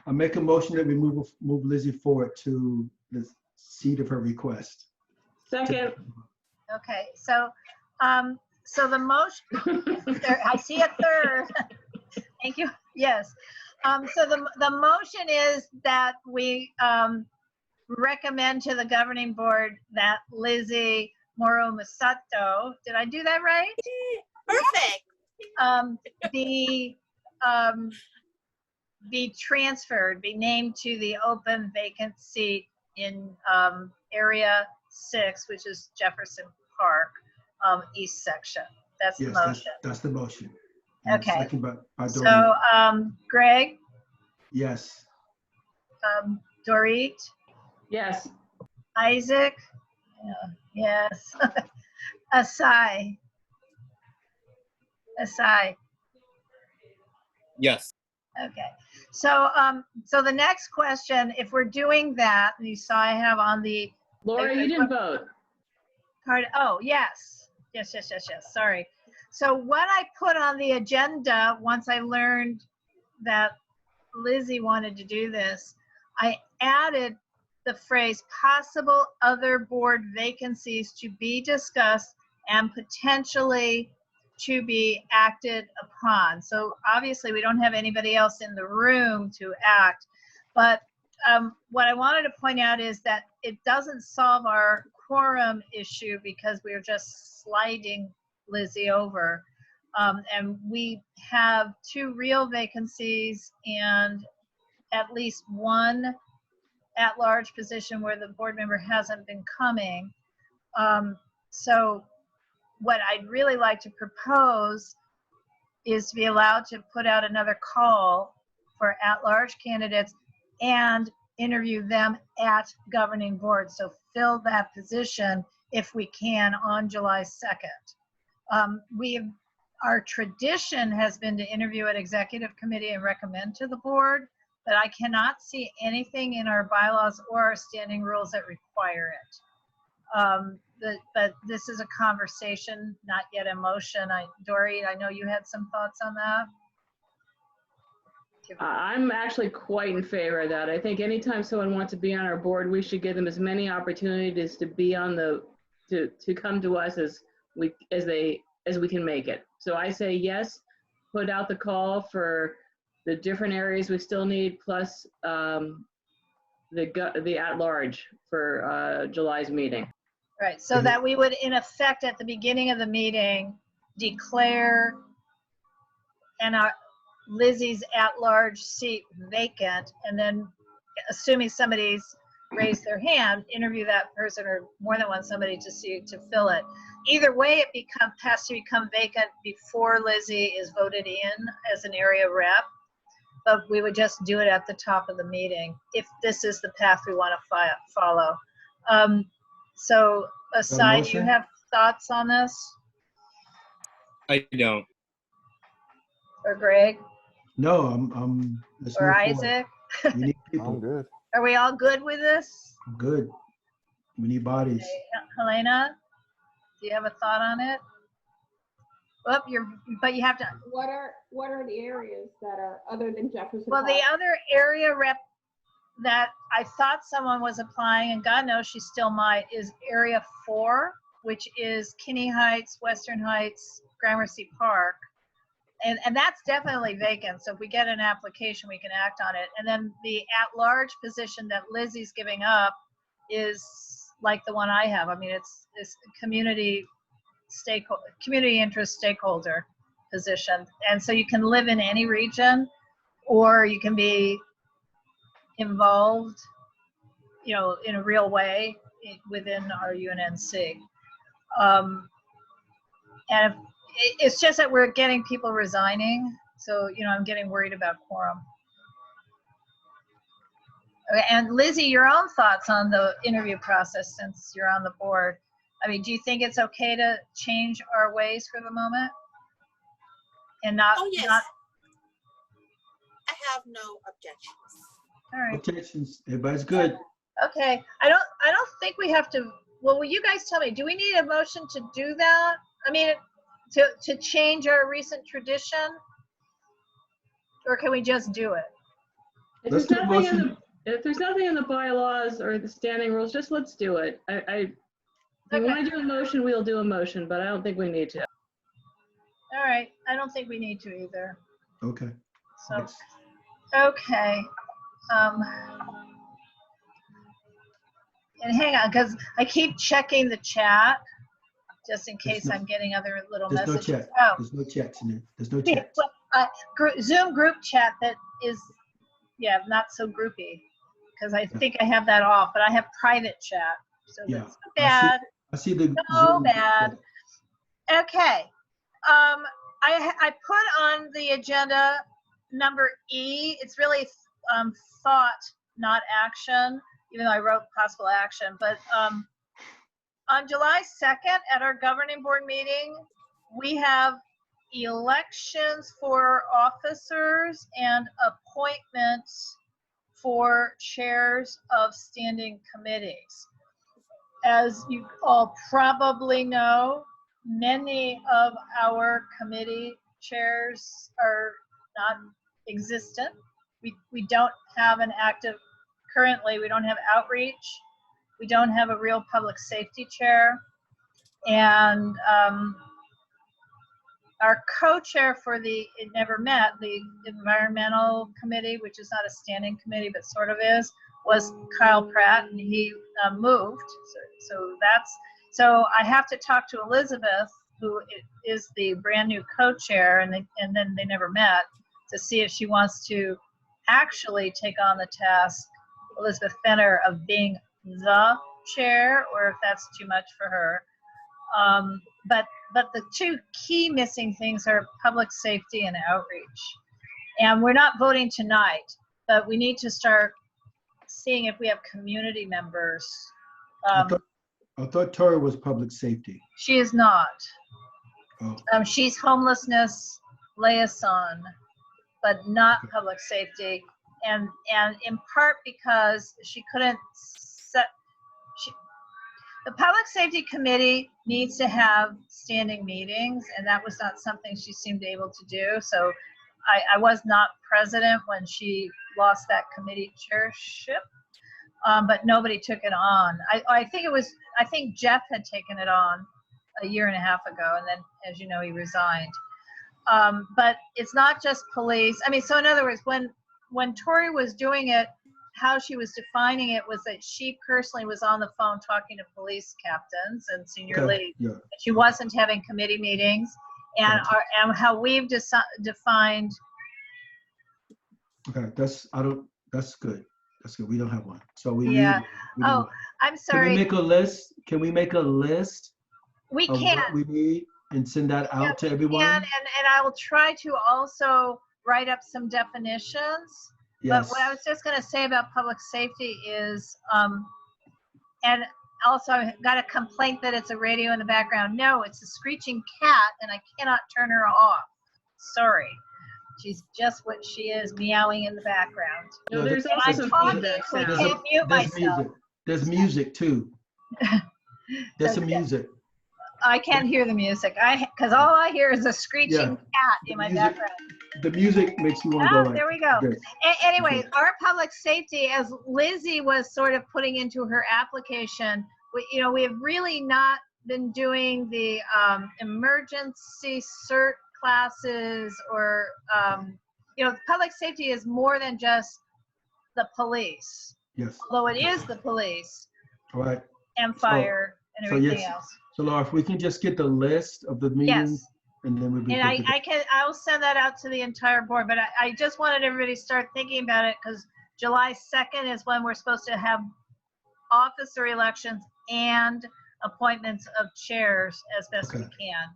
I make a motion that we move Lizzie forward to the seat of her request. Second. Okay, so the motion, I see a third. Thank you. Yes. So the motion is that we recommend to the governing board that Lizzie Moro Masato, did I do that right? Perfect. Be transferred, be named to the open vacant seat in area 6, which is Jefferson Park, East section. That's the motion. That's the motion. Okay. Second by Dorit. So Greg? Yes. Dorit? Yes. Isaac? Yes. Asai? Yes. Okay. So the next question, if we're doing that, you saw I have on the Laura, you didn't vote. card. Oh, yes. Yes. Sorry. So what I put on the agenda once I learned that Lizzie wanted to do this, I added the phrase possible other board vacancies to be discussed and potentially to be acted upon. So obviously we don't have anybody else in the room to act, but what I wanted to point out is that it doesn't solve our quorum issue because we're just sliding Lizzie over. And we have 2 real vacancies and at least 1 at-large position where the board member hasn't been coming. So what I'd really like to propose is to be allowed to put out another call for at-large candidates and interview them at governing board. So fill that position if we can on July 2nd. Our tradition has been to interview at executive committee and recommend to the board, but I cannot see anything in our bylaws or our standing rules that require it. But this is a conversation, not yet a motion. Dory, I know you had some thoughts on that. I'm actually quite in favor of that. I think anytime someone wants to be on our board, we should give them as many opportunities to be on to come to us as we can make it. So I say yes, put out the call for the different areas we still need, plus the at-large for July's meeting. Right, so that we would, in effect, at the beginning of the meeting, declare Lizzie's at-large seat vacant, and then, assuming somebody's raised their hand, interview that person or more than one somebody to fill it. Either way, it has to become vacant before Lizzie is voted in as an area rep, but we would just do it at the top of the meeting if this is the path we want to follow. So, Asai, do you have thoughts on this? I don't. Or Greg? No, let's Or move forward. Isaac? We need people. I'm good. Are we all good with this? Good. We need bodies. Okay. Helena, do you have a thought on it? Well, but you have to. What are the areas that are other than Jefferson Well, Park? the other area rep that I thought someone was applying, and God knows she still might, is Area 4, which is Kinney Heights, Western Heights, Gramercy Park. And that's definitely vacant. So if we get an application, we can act on it. And then the at-large position that Lizzie's giving up is like the one I have. I mean, it's community interest stakeholder position. And so you can live in any region, or you can be involved, in a real way within our UNNC. And it's just that we're getting people resigning. So, I'm getting worried about quorum. Okay, and Lizzie, your own thoughts on the interview process since you're on the board. I mean, do you think it's okay to change our ways for the moment? And not, Oh, yes. not, I have no objections. all right. Objections. Everybody's good. Okay, I don't think we have to, well, will you guys tell me, do we need a motion to do that? I mean, to change our recent tradition? Or can we just do it? If Let's there's do a nothing in motion. if there's nothing in the bylaws or the standing rules, just let's do it. If we want to do a motion, we'll do a motion, but I don't think we need to. All right, I don't think we need to either. Okay. So, Yes. okay. And hang on, because I keep checking the chat just in case I'm getting other little There's no messages. chat. Oh, There's no chats in there. There's no yeah, chat. well, Zoom group chat that is, not so groupy, because I think I have that off, but I have private chat, so Yeah. that's so bad. I see the So Zoom bad. chat. Okay. I put on the agenda number E. It's really thought, not action, even though I wrote possible action. But on July 2nd at our governing board meeting, we have elections for officers and appointments for chairs of standing committees. As you all probably know, many of our committee chairs are not existent. We don't have an active, currently we don't have outreach. We don't have a real public safety chair. And our co-chair for it never met, the environmental committee, which is not a standing committee, but sort of is, was Kyle Pratt, and he moved. So I have to talk to Elizabeth, who is the brand new co-chair, and then they never met, to see if she wants to actually take on the task, Elizabeth Fenner, of being the chair, or if that's too much for her. But the two key missing things are public safety and outreach. And we're not voting tonight, but we need to start seeing if we have community members. I thought Tori was public safety. She is not. Oh. She's homelessness liaison, but not public safety. And in part because she couldn't the public safety committee needs to have standing meetings, and that was not something she seemed able to do. So I was not president when she lost that committee chairship, but nobody took it on. I think Jeff had taken it on a year and a half ago, and then, as you know, he resigned. But it's not just police. I mean, so in other words, when Tori was doing it, how she was defining it was that she personally was on the phone talking to police captains and senior Okay, leads. yeah. She wasn't having committee meetings, and Gotcha. and how we've defined. Okay, that's good. That's good. We don't have one. So we Yeah. need one. Oh, I'm Can sorry. we make a list? Can we make a list We of can. what we need and send that Yeah, out to we everyone? can, and I will try to also write up some definitions. But Yes. what I was just going to say about public safety is, and also I got a complaint that it's a radio in the background. No, it's a screeching cat, and I cannot turn her off. Sorry. She's just what she is, meowing in the background. No, No, there's And also I'm some talking, feedback so I sound. can't mute There's myself. music. There's music too. There's some Okay. music. I can't hear the music. Because all I hear is a screeching Yeah. cat in The my music- background. The music makes you want to Oh, go like. there we go. this. Anyway, Okay. our public safety, as Lizzie was sort of putting into her application, we have really not been doing the emergency cert classes or, public safety is more than just the police, Yes. although it is the police All right. and fire and So everything yes. else. So Laura, if we can just get the list of the meetings, Yes. and then we'll be And good to go. I'll send that out to the entire board, but I just wanted everybody to start thinking about it because July 2nd is when we're supposed to have officer elections and appointments of chairs as best we Okay. can.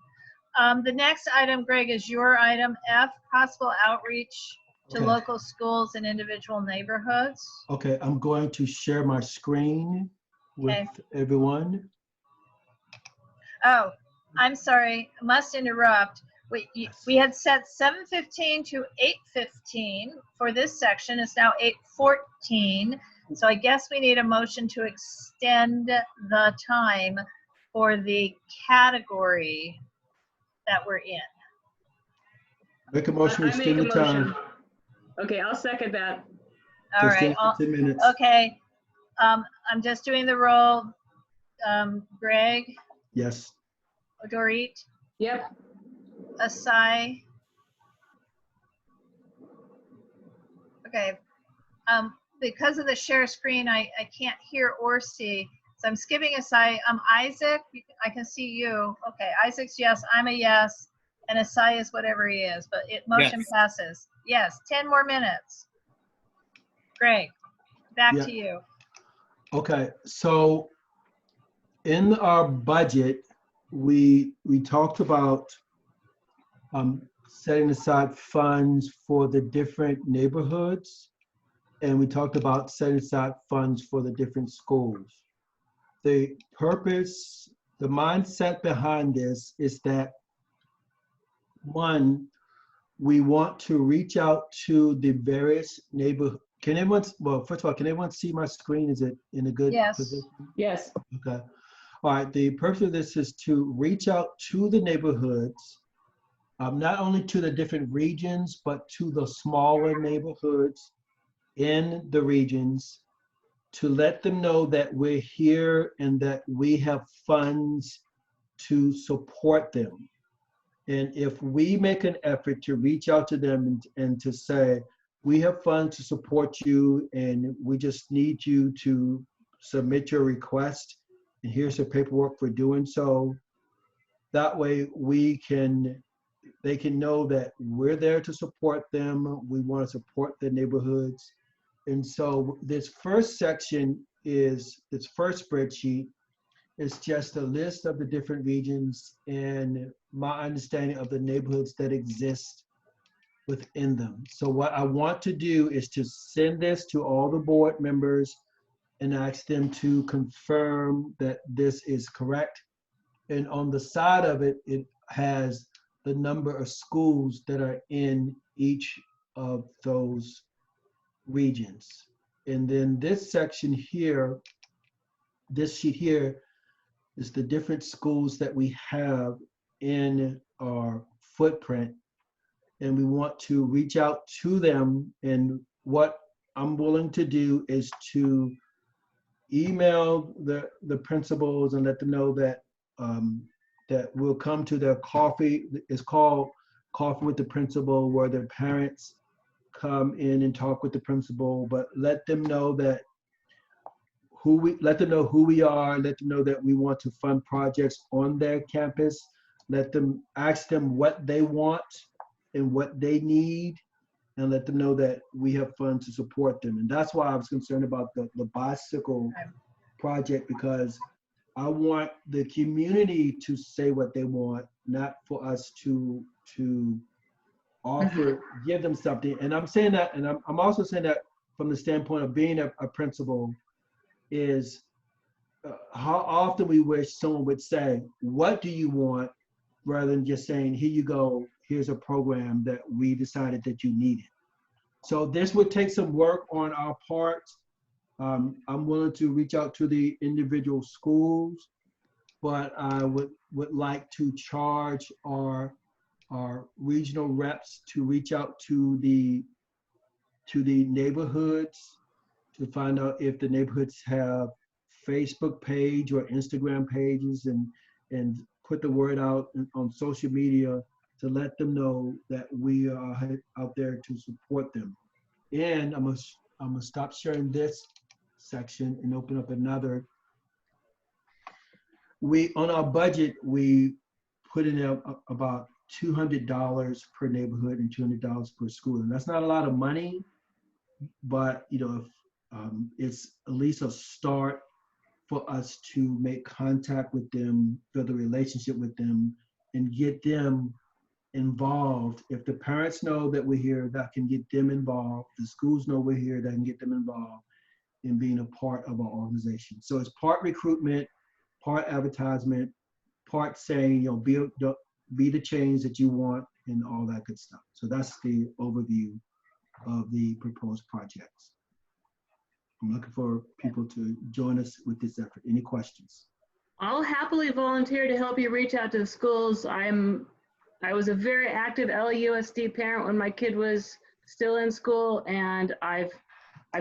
The next item, Greg, is your item F, possible outreach to Okay. local schools and individual neighborhoods. Okay, I'm going to share my screen with Okay. everyone. Oh, I'm sorry, must interrupt. We had set 7:15 to 8:15 for this section. It's now 8:14. So I guess we need a motion to extend the time for the category that we're in. Make a motion to I make extend a the time. motion. Okay, I'll second that. All to right. extend for 10 minutes. Okay. I'm just doing the roll. Greg, Yes. Dorit, Yep. Asai. Okay. Because of the share screen, I can't hear or see. So I'm skipping Asai. Isaac, I can see you. Okay, Isaac's yes, I'm a yes, and Asai is whatever he is, but motion Yes. passes. Yes, 10 more minutes. Greg, back Yeah. to you. Okay, so in our budget, we talked about setting aside funds for the different neighborhoods, and we talked about setting aside funds for the different schools. The purpose, the mindset behind this is that, one, we want to reach out to the various neighborhoods. First of all, can everyone see my screen? Is it in a good Yes. position? Yes. Okay. All right. The purpose of this is to reach out to the neighborhoods, not only to the different regions, but to the smaller neighborhoods in the regions, to let them know that we're here and that we have funds to support them. And if we make an effort to reach out to them and to say, we have funds to support you and we just need you to submit your request, and here's the paperwork for doing so. That way they can know that we're there to support them. We want to support the neighborhoods. And so this first section this first spreadsheet is just a list of the different regions and my understanding of the neighborhoods that exist within them. So what I want to do is to send this to all the board members and ask them to confirm that this is correct. And on the side of it, it has the number of schools that are in each of those regions. And then this section here, this sheet here, is the different schools that we have in our footprint. And we want to reach out to them. And what I'm willing to do is to email the principals and let them know that that we'll come to their coffee. It's called Coffee with the Principal, where their parents come in and talk with the principal, but let them know that let them know who we are, let them know that we want to fund projects on their campus, ask them what they want and what they need, and let them know that we have funds to support them. And that's why I was concerned about the bicycle project, because I want the community to say what they want, not for us to offer, give them something. And I'm saying that, and I'm also saying that from the standpoint of being a principal, is how often we wish someone would say, what do you want, rather than just saying, here you go, here's a program that we decided that you needed. So this would take some work on our part. I'm willing to reach out to the individual schools, but I would like to charge our regional reps to reach out to the neighborhoods to find out if the neighborhoods have Facebook page or Instagram pages, and put the word out on social media to let them know that we are out there to support them. And I'm gonna stop sharing this section and open up another. On our budget, we put in about $200 per neighborhood and $200 per school, and that's not a lot of money, but it's at least a start for us to make contact with them, build a relationship with them, and get them involved. If the parents know that we're here, that can get them involved. The schools know we're here, that can get them involved in being a part of our organization. So it's part recruitment, part advertisement, part saying, be the change that you want, and all that good stuff. So that's the overview of the proposed projects. I'm looking for people to join us with this effort. Any questions? I'll happily volunteer to help you reach out to the schools. I was a very active LUSD parent when my kid was still in school, and I've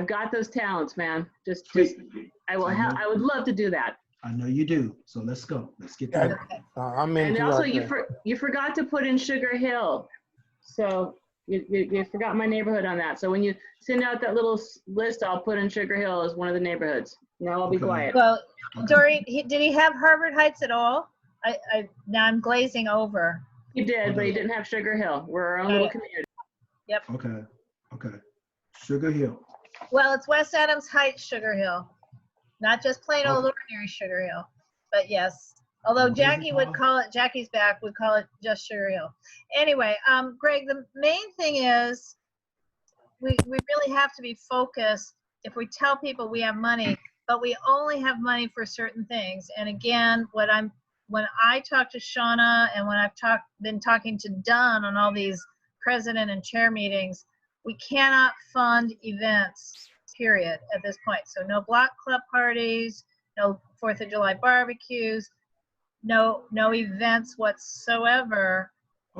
got those talents, man. I would love to do that. I know you do. So let's go. Let's get to it. I'm into And also, that. you forgot to put in Sugar Hill. So you forgot my neighborhood on that. So when you send out that little list, I'll put in Sugar Hill as one of the neighborhoods. Now I'll be quiet. Well, Dory, did he have Harvard Heights at all? Now I'm glazing over. He did, but he didn't have Sugar Hill. We're our own little community. Yep. Okay. Sugar Hill. Well, it's West Adams Heights Sugar Hill, not just plain old ordinary Sugar Hill. But yes, although Jackie's back, would call it just Sugar Hill. Anyway, Greg, the main thing is we really have to be focused. If we tell people we have money, but we only have money for certain things. And again, when I talk to Shauna, and when I've been talking to Dunn on all these president and chair meetings, we cannot fund events, period, at this point. So no block club parties, no 4th of July barbecues, no events whatsoever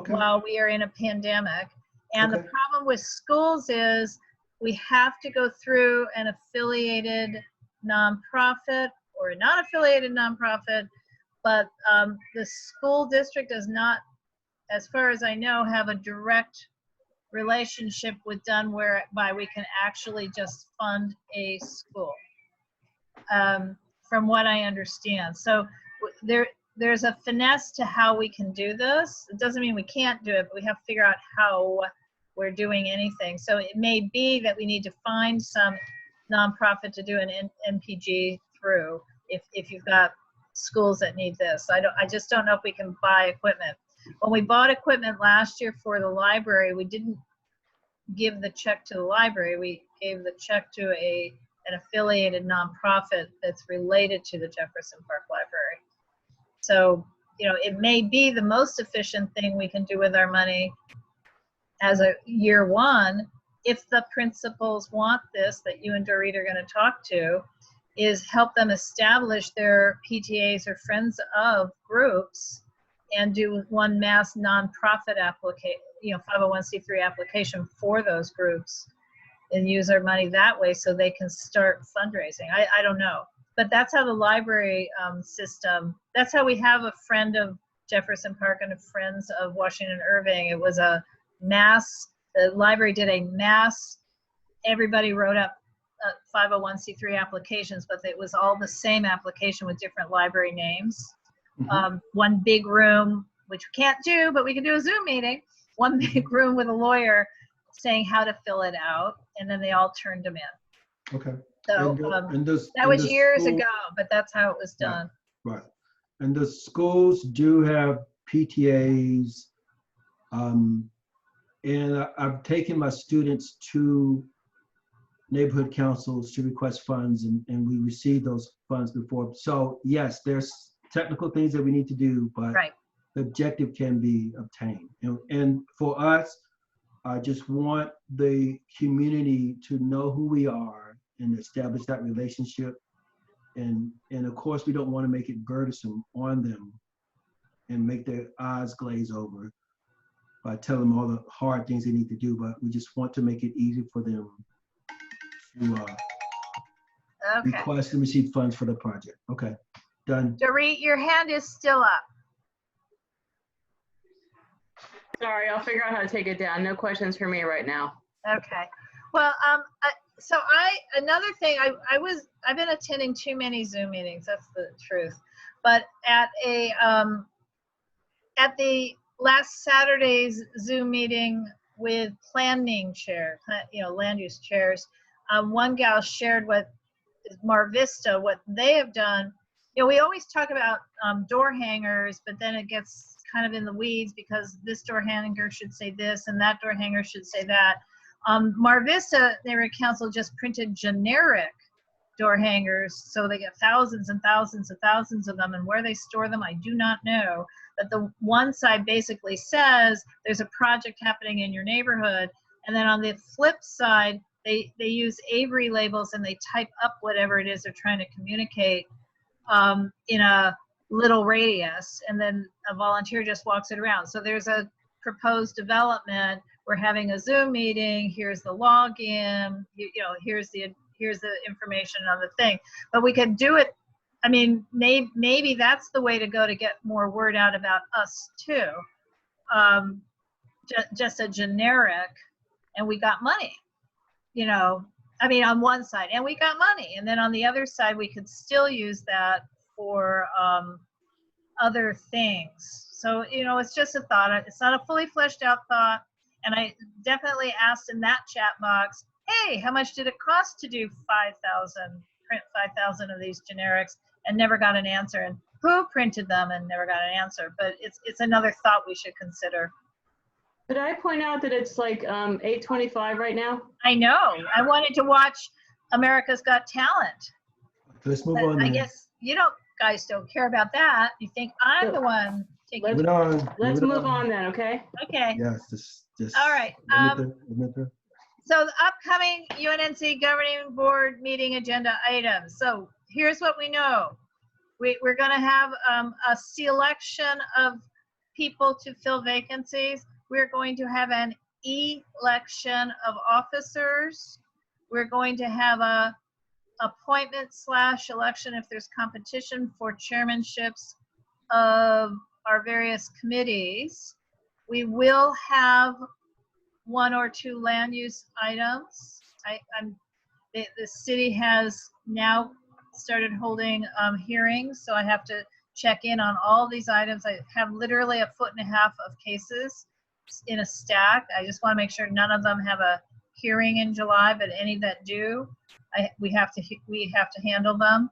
while we are in a pandemic. And the problem with schools is we have to go through an affiliated nonprofit or a non-affiliated nonprofit, but the school district does not, as far as I know, have a direct relationship with Dunn whereby we can actually just fund a school, from what I understand. So there's a finesse to how we can do this. It doesn't mean we can't do it, but we have to figure out how we're doing anything. So it may be that we need to find some nonprofit to do an MPG through if you've got schools that need this. I just don't know if we can buy equipment. When we bought equipment last year for the library, we didn't give the check to the library. We gave the check to an affiliated nonprofit that's related to the Jefferson Park Library. So, it may be the most efficient thing we can do with our money as a year one, if the principals want this, that you and Dorit are going to talk to, is help them establish their PTAs or friends of groups and do one mass nonprofit application, 501c3 application for those groups, and use our money that way so they can start fundraising. I don't know, but that's how the library system, that's how we have a friend of Jefferson Park and a Friends of Washington Irving. It was a mass the library did a mass, everybody wrote up 501c3 applications, but it was all the same application with different library names. One big room, which we can't do, but we can do a Zoom meeting. One big room with a lawyer saying how to fill it out, and then they all turned them in. Okay. So that was years ago, but that's how it was done. Right. And the schools do have PTAs, and I've taken my students to neighborhood councils to request funds, and we received those funds before. So yes, there's technical things that we need to do, but the objective can be obtained. And for us, I just want the community to know who we are and establish that relationship. And of course, we don't want to make it burdensome on them and make their eyes glaze over by telling them all the hard things they need to do, but we just want to make it easy for them to request and receive funds for the project. Okay, done. Dorit, your hand is still up. Sorry, I'll figure out how to take it down. No questions for me right now. Okay. Well, so another thing, I've been attending too many Zoom meetings. That's the truth. But at the last Saturday's Zoom meeting with planning chair, land use chairs, one gal shared what Mar Vista, what they have done. We always talk about door hangers, but then it gets kind of in the weeds because this door hanger should say this and that door hanger should say that. Mar Vista Neighborhood Council just printed generic door hangers, so they get thousands and thousands and thousands of them, and where they store them, I do not know. But the one side basically says there's a project happening in your neighborhood, and then on the flip side, they use Avery labels and they type up whatever it is they're trying to communicate in a little radius, and then a volunteer just walks it around. So there's a proposed development. We're having a Zoom meeting. Here's the login. Here's the information on the thing. But we could do it. I mean, maybe that's the way to go to get more word out about us too. Just a generic, and we got money. I mean, on one side, and we got money, and then on the other side, we could still use that for other things. So, it's just a thought. It's not a fully fleshed out thought. And I definitely asked in that chat box, hey, how much did it cost to do print 5,000 of these generics, and never got an answer. And who printed them and never got an answer. But it's another thought we should consider. Could I point out that it's like 8:25 right now? I know. I wanted to watch America's Got Talent. Let's move But on. I then. guess guys don't care about that. You think I'm the one taking. Move on. Let's move on then, okay? Okay. Yes, just. All right. Limit So the upcoming UNNC Governing Board meeting agenda items. So here's what we know. We're going to have a selection of people to fill vacancies. We're going to have an election of officers. We're going to have a appointment/election if there's competition for chairmanships of our various committees. We will have 1 or 2 land use items. The city has now started holding hearings, so I have to check in on all these items. I have literally 1.5 foot of cases in a stack. I just want to make sure none of them have a hearing in July, but any that do, we have to handle them.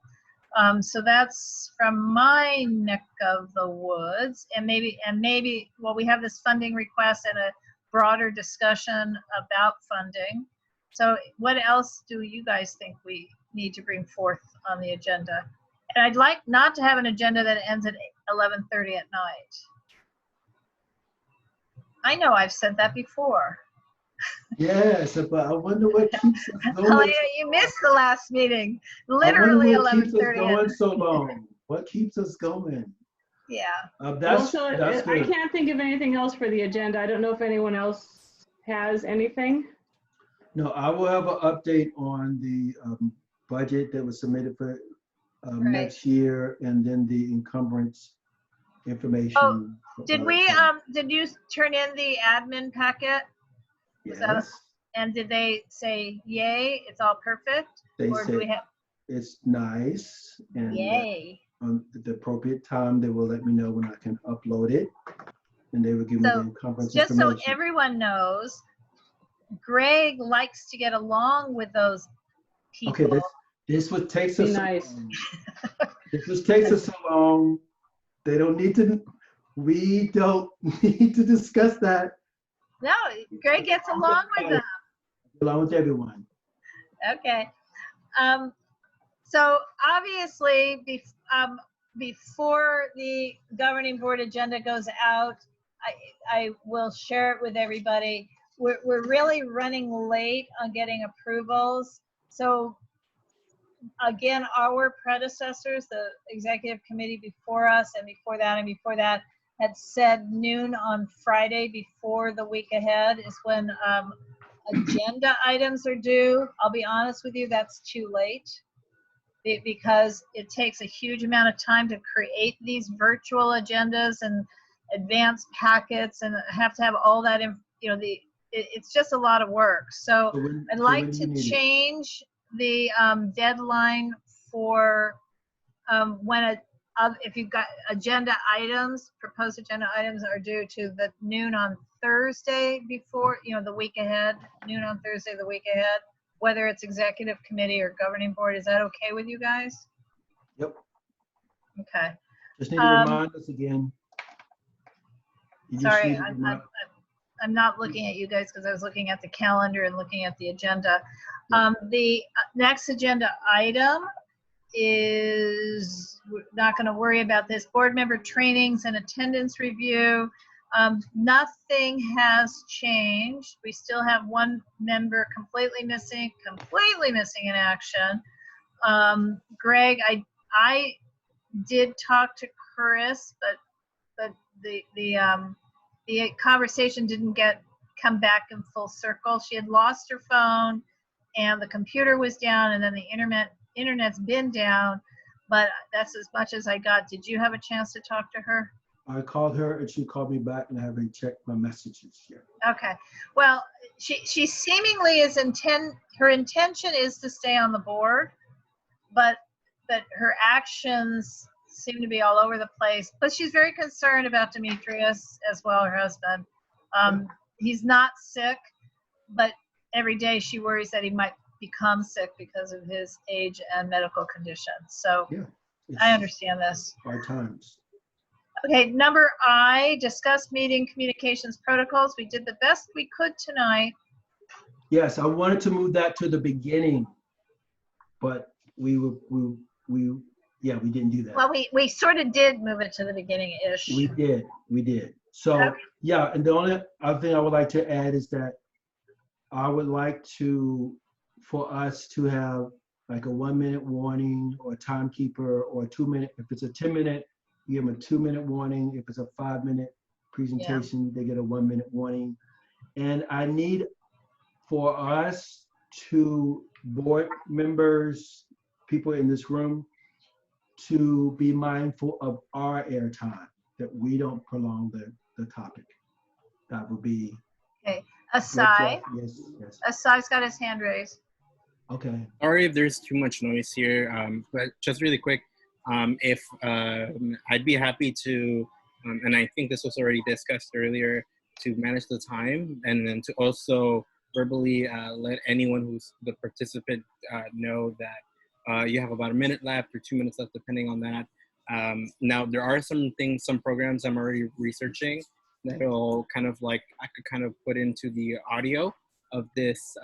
So that's from my neck of the woods, and maybe well, we have this funding request and a broader discussion about funding. So what else do you guys think we need to bring forth on the agenda? And I'd like not to have an agenda that ends at 11:30 at night. I know I've said that before. Yes, but I wonder what keeps us going. Elena, you missed the last meeting. Literally 11:30. What keeps us going so long? What keeps us going? Yeah. That's I good. can't think of anything else for the agenda. I don't know if anyone else has anything. No, I will have an update on the budget that was submitted for next year, and then the encumbrance information. Oh, did you turn in the admin packet? Was that Yes. and did they say, yay, it's all perfect? They Or do we said have, it's nice, and yay? at the appropriate time, they will let me know when I can upload it, and they will give me So, the conference just so information. everyone knows, Greg likes to get along with those people. Okay, this what takes Be us so nice. long. This what takes us so long. They don't need to. We don't need to discuss that. No, Greg gets along with them. Along with everyone. Okay. So obviously, before the governing board agenda goes out, I will share it with everybody. We're really running late on getting approvals. So again, our predecessors, the executive committee before us and before that had said noon on Friday before the week ahead is when agenda items are due. I'll be honest with you, that's too late because it takes a huge amount of time to create these virtual agendas and advanced packets and have to have all that in, you know, it's just a lot of work. So I'd like to change the deadline for when if you've got agenda items, proposed agenda items are due to the noon on Thursday before, you know, the week ahead, noon on Thursday, the week ahead, whether it's executive committee or governing board. Is that okay with you guys? Yep. Okay. Just need to remind us again. Sorry, I'm not looking at you guys because I was looking at the calendar and looking at the agenda. The next agenda item is, we're not going to worry about this, board member trainings and attendance review. Nothing has changed. We still have one member completely missing in action. Greg, I did talk to Chris, but the conversation didn't come back in full circle. She had lost her phone and the computer was down, and then the internet's been down, but that's as much as I got. Did you have a chance to talk to her? I called her and she called me back, and I haven't checked my messages here. Okay. Well, she seemingly her intention is to stay on the board, but her actions seem to be all over the place. But she's very concerned about Demetrius as well, her husband. He's not sick, but every day she worries that he might become sick because of his age and medical condition. So yeah, I understand this. Hard times. Okay, number I, discuss meeting communications protocols. We did the best we could tonight. Yes, I wanted to move that to the beginning, but we didn't do that. Well, we sort of did move it to the beginning-ish. We did. So okay. Yeah, and the only other thing I would like to add is that I would like for us to have like a 1-minute warning or a timekeeper, or a 2-minute. If it's a 10-minute, you give them a 2-minute warning. If it's a 5-minute presentation, they get a 1-minute warning. And I need for us to, board members, people in this room, to be mindful of our airtime, that we don't prolong the topic. That would be. Okay. Asai. Yes. Asai's got his hand raised. Okay. Sorry if there's too much noise here, but just really quick, if I'd be happy to, and I think this was already discussed earlier, to manage the time, and then to also verbally let anyone who's the participant know that you have about a minute left or 2 minutes left, depending on that. Now, there are some programs I'm already researching that'll kind of like, I could kind of put into the audio of this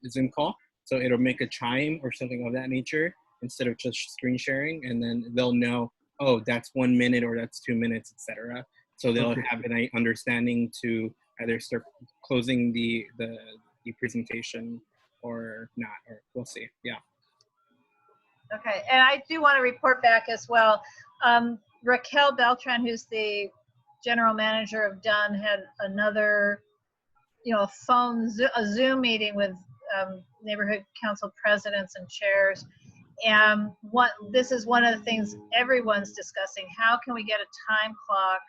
Zoom call. So it'll make a chime or something of that nature instead of just screen sharing. And then they'll know, oh, that's 1 minute or that's 2 minutes, etc. So they'll have an understanding to either start closing the presentation or not, or we'll see. Yeah. Okay, and I do want to report back as well. Raquel Beltran, who's the general manager of Dunn, had another, a Zoom meeting with neighborhood council presidents and chairs. And this is one of the things everyone's discussing. How can we get a time clock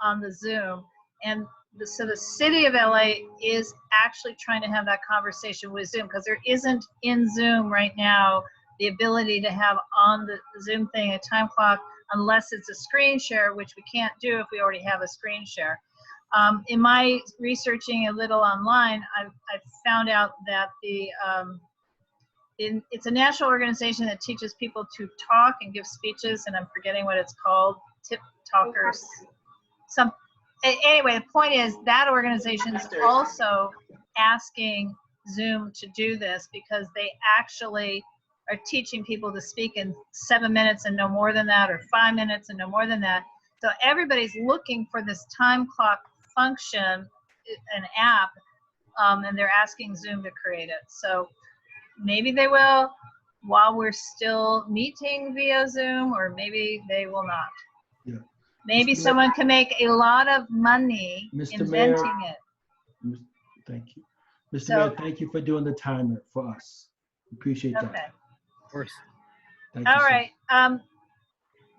on the Zoom? And so the city of LA is actually trying to have that conversation with Zoom, because there isn't in Zoom right now the ability to have on the Zoom thing a time clock unless it's a screen share, which we can't do if we already have a screen share. In my researching a little online, I found out that it's a national organization that teaches people to talk and give speeches, and I'm forgetting what it's called, Tip Talkers. Anyway, the point is that organization is also asking Zoom to do this, because they actually are teaching people to speak in 7 minutes and no more than that, or 5 minutes and no more than that. So everybody's looking for this time clock function, an app, and they're asking Zoom to create it. So maybe they will while we're still meeting via Zoom, or maybe they will not. Yeah. Maybe someone can make a lot of money inventing it. Thank you. Mr. Mayor, thank you for doing the timer for us. Appreciate that. Okay. Of course. All right.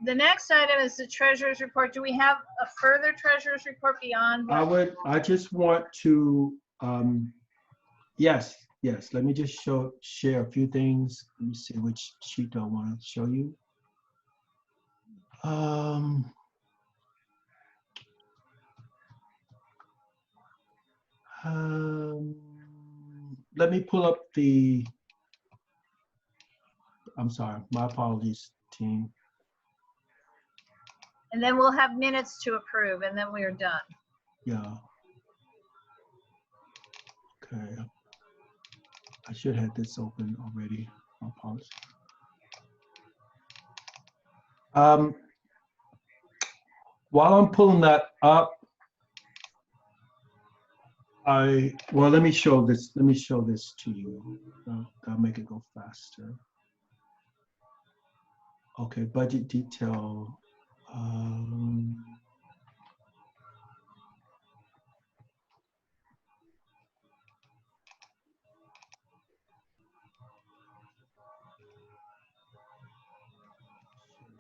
The next item is the treasurer's report. Do we have a further treasurer's report beyond? I just want to, yes. Let me just share a few things. Let me see which sheet I want to show you. Let me pull up I'm sorry, my apologies, team. And then we'll have minutes to approve, and then we are done. Yeah. Okay. I should have this open already. My apologies. While I'm pulling that up, well, let me show this. Let me show this to you. That'll make it go faster. Okay, budget detail.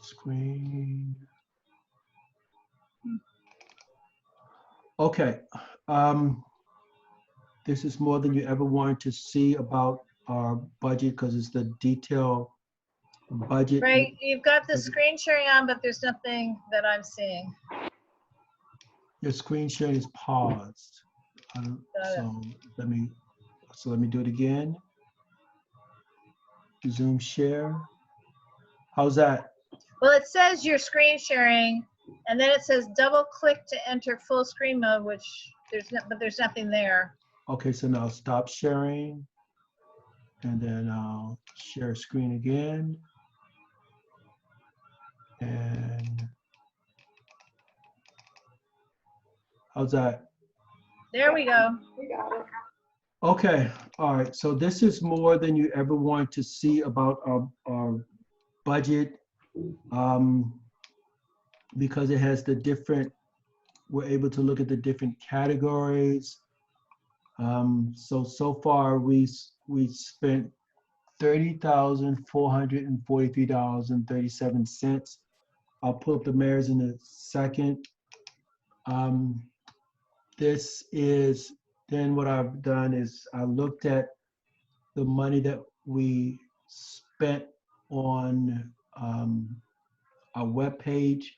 Screen. Okay. This is more than you ever wanted to see about our budget, because it's the detailed budget. Right, you've got the screen sharing on, but there's nothing that I'm seeing. Your screen sharing is paused. So let me do it again. Zoom share. How's that? Well, it says you're screen sharing, and then it says double click to enter full screen mode, which there's nothing there. Okay, so now stop sharing, and then I'll share screen again. And how's that? There we go. We got it. Okay, all right. So this is more than you ever want to see about our budget, because it has the different, we're able to look at the different categories. So far we spent $30,443.37. I'll pull up the mayor's in a second. This is, then what I've done is I looked at the money that we spent on our webpage,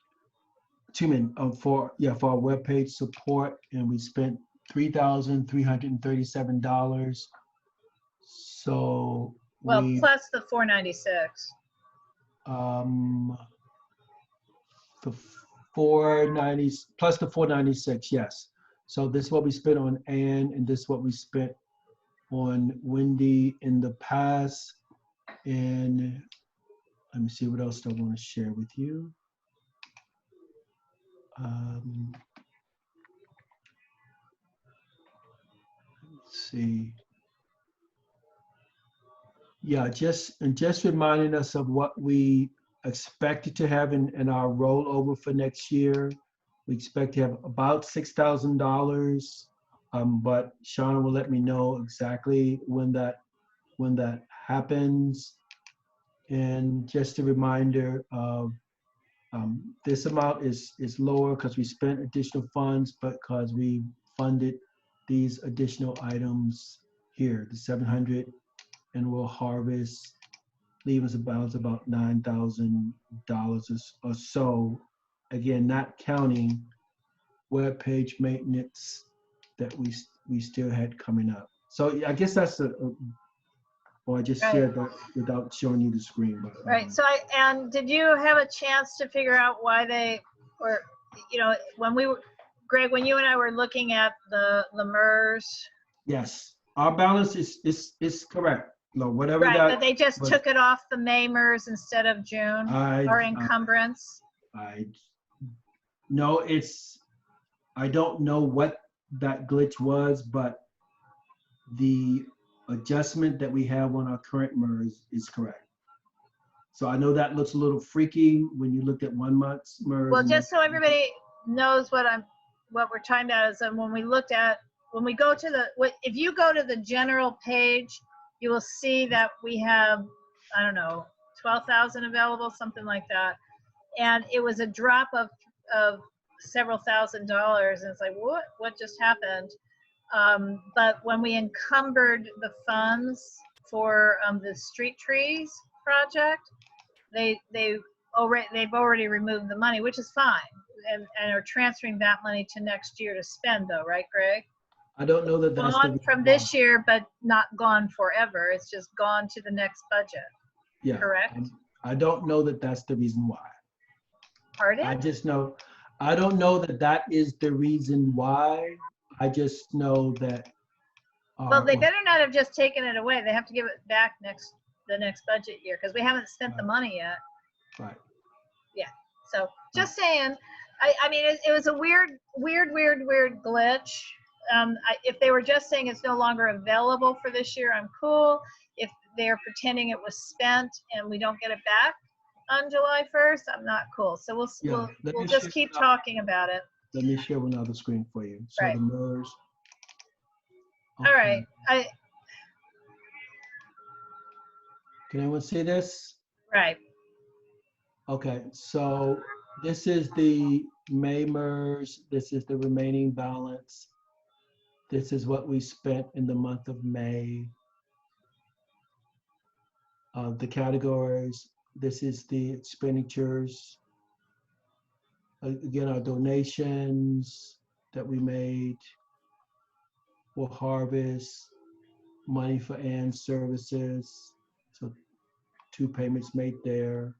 for our webpage support, and we spent $3,337. So plus the 496. The 490 plus the 496, yes. So this is what we spent on Ann, and this is what we spent on Wendy in the past. And let me see what else I want to share with you. Let's see. Yeah, just reminding us of what we expected to have in our rollover for next year. We expect to have about $6,000, but Shauna will let me know exactly when that happens. And just a reminder of this amount is lower because we spent additional funds, but because we funded these additional items here, the 700, and we'll harvest, leaving us about $9,000 or so. Again, not counting web page maintenance that we still had coming up. So I guess that's or I just Right. shared that without showing you the screen. But, Right. So and did you have a chance to figure out why they, or, you know, when we were, Greg, when you and I were looking at the MERS, yes, our balance is correct. No, whatever right, that. but they just but took it off the May MERS instead of June, or encumbrance? No, I don't know what that glitch was, but the adjustment that we have on our current MERS is correct. So I know that looks a little freaky when you look at 1 month's MERS. Well, and just then- so everybody knows what we're talking about is when we go to if you go to the general page, you will see that we have, I don't know, 12,000 available, something like that. And it was a drop of several $1,000s, and it's like, what just happened? But when we encumbered the funds for the street trees project, they've already removed the money, which is fine, and are transferring that money to next year to spend, though, right, Greg? I don't know that that's Gone from this year, but not gone forever. It's just gone to the next budget. Yeah. Correct? I don't know that that's the reason why. Pardon? I don't know that that is the reason why. I just know that. Well, they better not have just taken it away. They have to give it back the next budget year, because we haven't spent the money yet. Right. Yeah. So just saying, I mean, it was a weird glitch. If they were just saying it's no longer available for this year, I'm cool. If they're pretending it was spent and we don't get it back on July 1st, I'm not cool. So we'll just keep talking about it. Let me share another screen for you. So Right. the MERS. All right. Can anyone see this? Right. Okay, so this is the May MERS. This is the remaining balance. This is what we spent in the month of May. The categories, this is the expenditures. Again, our donations that we made. We'll harvest, money for Ann's services. So 2 payments made there.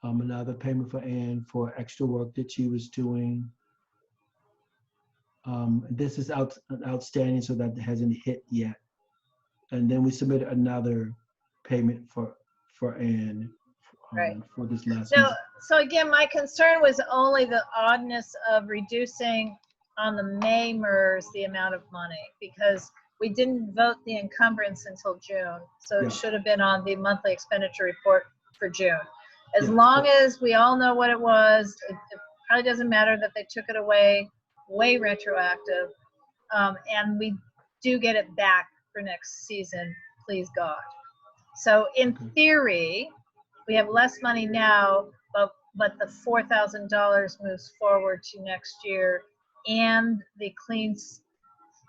Another payment for Ann for extra work that she was doing. This is outstanding, so that hasn't hit yet. And then we submitted another payment for Ann Right. for this last No, month. so again, my concern was only the oddness of reducing on the May MERS the amount of money, because we didn't vote the encumbrance until June. So it should have been on the monthly expenditure report for June. As long as we all know what it was, it probably doesn't matter that they took it away, way retroactive. And we do get it back for next season, please God. So in theory, we have less money now, but the $4,000 moves forward to next year, and the Clean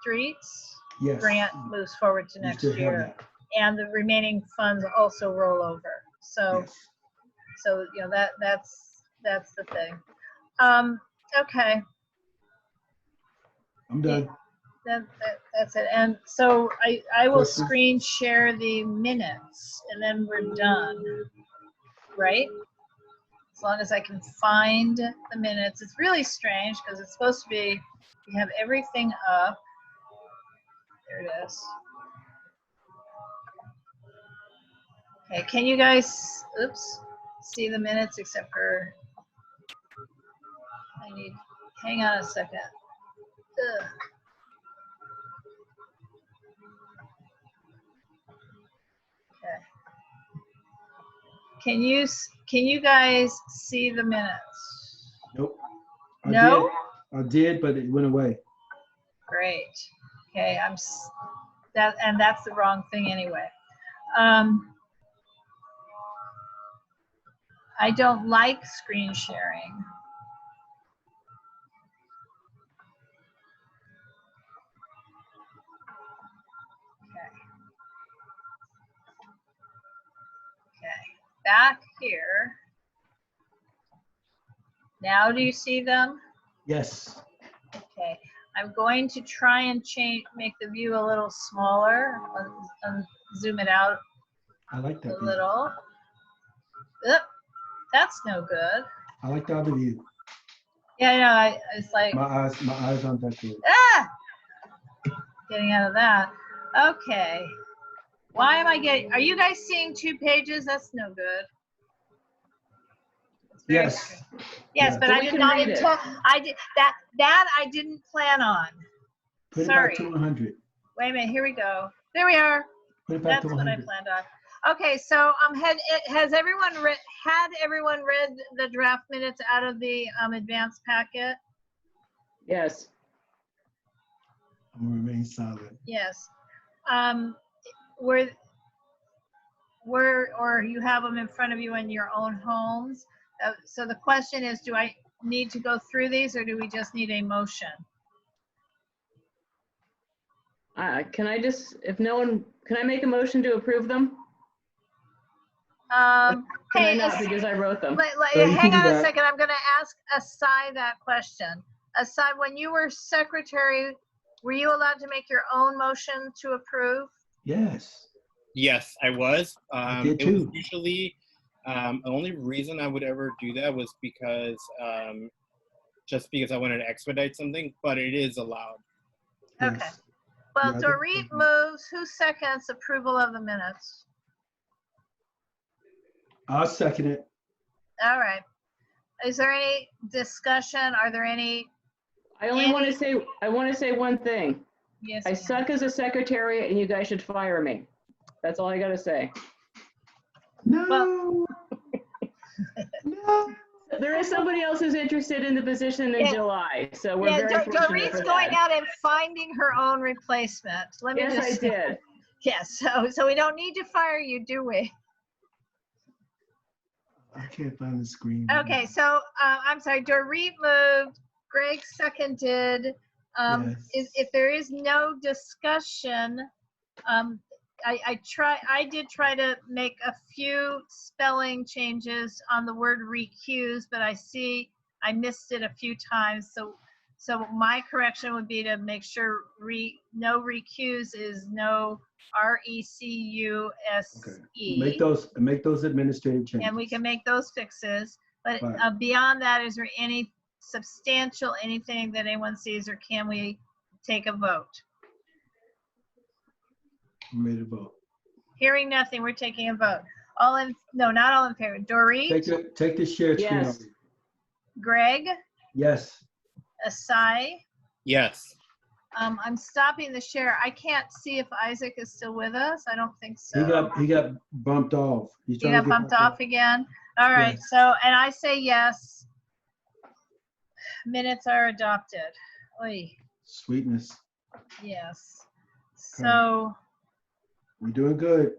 Streets grant moves forward to next year, and the remaining funds also roll over. So, so you know, that's the thing. Okay. I'm done. That's it. And so I will screen share the minutes, and then we're done, right? As long as I can find the minutes. It's really strange because it's supposed to be, you have everything up. There it is. Okay, can you guys, see the minutes except for, hang on a second. Ugh. Okay. Can you guys see the minutes? Nope. No? I did, but it went away. Great. Okay, that's the wrong thing anyway. I don't like screen sharing. back here. Now do you see them? Yes. Okay, I'm going to try and make the view a little smaller, zoom it out I like that a view. little. Oop, that's no good. I like the other view. Yeah, I know, it's like, My eyes aren't that good. getting out of that. Okay. Why am I getting, are you guys seeing 2 pages? That's no good. It's very Yes. strange. Yes, but So I we did can not read it. intend, that I didn't plan on. Put it Sorry. back to 100. Wait a minute, here we go. There we are. Put it back That's to what I 100. planned on. Okay, so has everyone read the draft minutes out of the advanced packet? Yes. I'm gonna remain silent. Yes. Or you have them in front of you in your own homes. So the question is, do I need to go through these, or do we just need a motion? Can I just, can I make a motion to approve them? Can I Hey, not because I wrote them? you hang can do on a that. second. I'm going to ask Asai that question. Asai, when you were secretary, were you allowed to make your own motion to approve? Yes. Yes, I was. I did It was too. usually, the only reason I would ever do that was because, just because I wanted to expedite something, but it is allowed. Okay. Yes. Well, Yeah, Dorit moves. Who seconds approval of the minutes? I'll second it. All right. Is there any discussion? Are there any? I want to say one thing. Yes. I ma'am. suck as a secretary and you guys should fire me. That's all I gotta say. No. No. There is somebody else who's interested in the position in Yeah. July, so we're Yeah, very fortunate Dorit's for going that. out and finding her own replacement. Let me Yes, just I say. did. Yes, so we don't need to fire you, do we? I can't find the screen. Okay, so I'm sorry, Dorit moved, Greg seconded. Yes. If there is no discussion, I did try to make a few spelling changes on the word recuse, but I see I missed it a few times. So my correction would be to make sure no recuse is no RECUSE. Make those administrative changes. And we can make those fixes. But Right. beyond that, is there any substantial anything that anyone sees, or can we take a vote? I'm ready to vote. Hearing nothing, we're taking a vote. Not all in favor. Dorit, Take the shared screen. Yes. off. Greg, Yes. Asai. Yes. I'm stopping the share. I can't see if Isaac is still with us. I don't think so. He got bumped off. He's He trying got to get bumped back off again. All right. Yes. So, and I say yes. Minutes are adopted. Oy, Sweetness. yes. So We're doing good.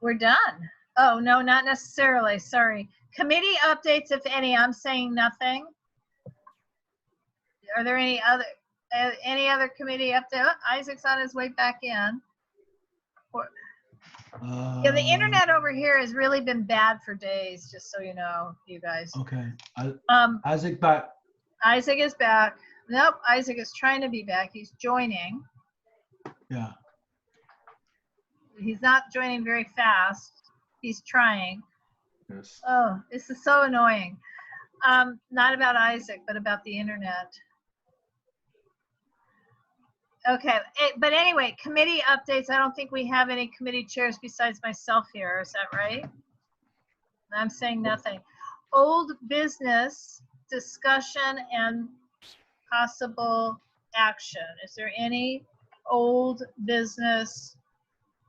we're done. Oh, no, not necessarily. Sorry. Committee updates, if any. I'm saying nothing. Are there any other committee update? Oh, Isaac's on his way back in. Yeah, the internet over here has really been bad for days, just so you know, you guys. Okay. Isaac back. Isaac is back. Nope, Isaac is trying to be back. He's joining. Yeah. He's not joining very fast. He's trying. Yes. Oh, this is so annoying. Not about Isaac, but about the internet. Okay, but anyway, committee updates. I don't think we have any committee chairs besides myself here. Is that right? I'm saying nothing. Old business discussion and possible action. Is there any old business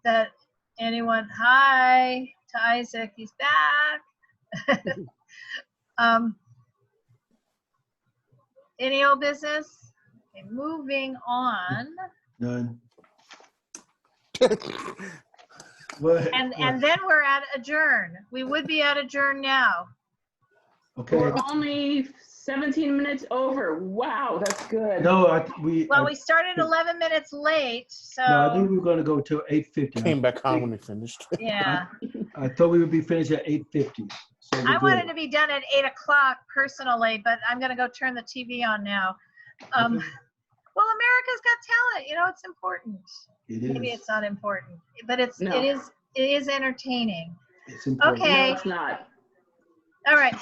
that anyone? Hi to Isaac. He's back. Any old business? Okay, moving on. None. What? And then we're at adjourn. We would be at adjourn now. Okay. We're only 17 minutes over. Wow, that's good. No, we started 11 minutes late, so. No, I think we were going to go till 8:50. Came back on when we finished. Yeah. I thought we would be finished at 8:50. So I wanted to be done at 8 o'clock personally, but I'm gonna go turn the TV on now. Well, America's Got Talent, you know, it's important. Maybe it's not important, but it is entertaining. It's important. Okay. No, it's not. All right.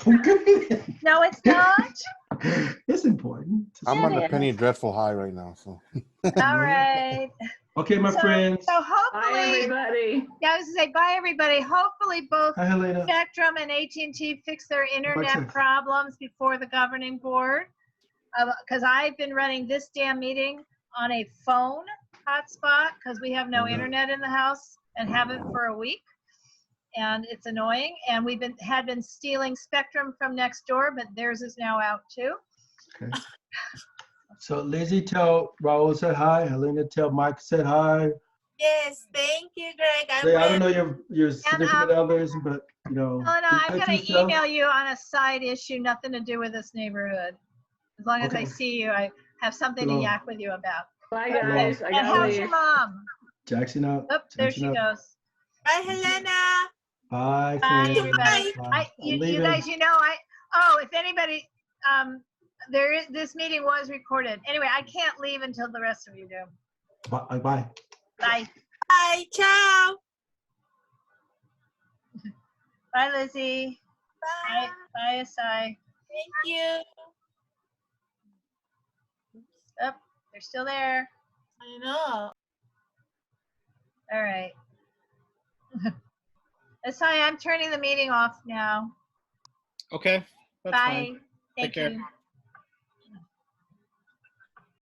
No, it's not. It's important. I'm on a penny dreadful high right now, so. All right. Okay, my friends. So hopefully, Bye, everybody. Yeah, I was gonna say bye, everybody. Hopefully, both Hi, Helena. Spectrum and AT&T fix their internet Alexa. problems before the governing board. Because I've been running this damn meeting on a phone hotspot because we have no internet in the house and haven't for a week, and it's annoying. And we've had been stealing Spectrum from next door, but theirs is now out too. Okay. So Lizzie, tell Raul said hi. Helena, tell Mike said hi. Yes, thank you, Greg. I don't know your significant others, but you know. Oh, no, I'm good gonna to yourself. email you on a side issue, nothing to do with this neighborhood. As long as I see you, I have something to yak with you about. Bye, guys. I And gotta how's leave. your mom? Jackson out. Oh, there Jackson she out. goes. Bye, Helena. Bye, Bye, friends. everybody. I'm You leaving. guys, if anybody, this meeting was recorded. Anyway, I can't leave until the rest of you do. Bye. Bye. Bye. Bye, ciao. Bye, Lizzie. Bye. Bye, Asai. Thank you. Oh, they're still there. I know. All right. Asai, I'm turning the meeting off now. Okay. That's Bye. fine. Thank Take care. you.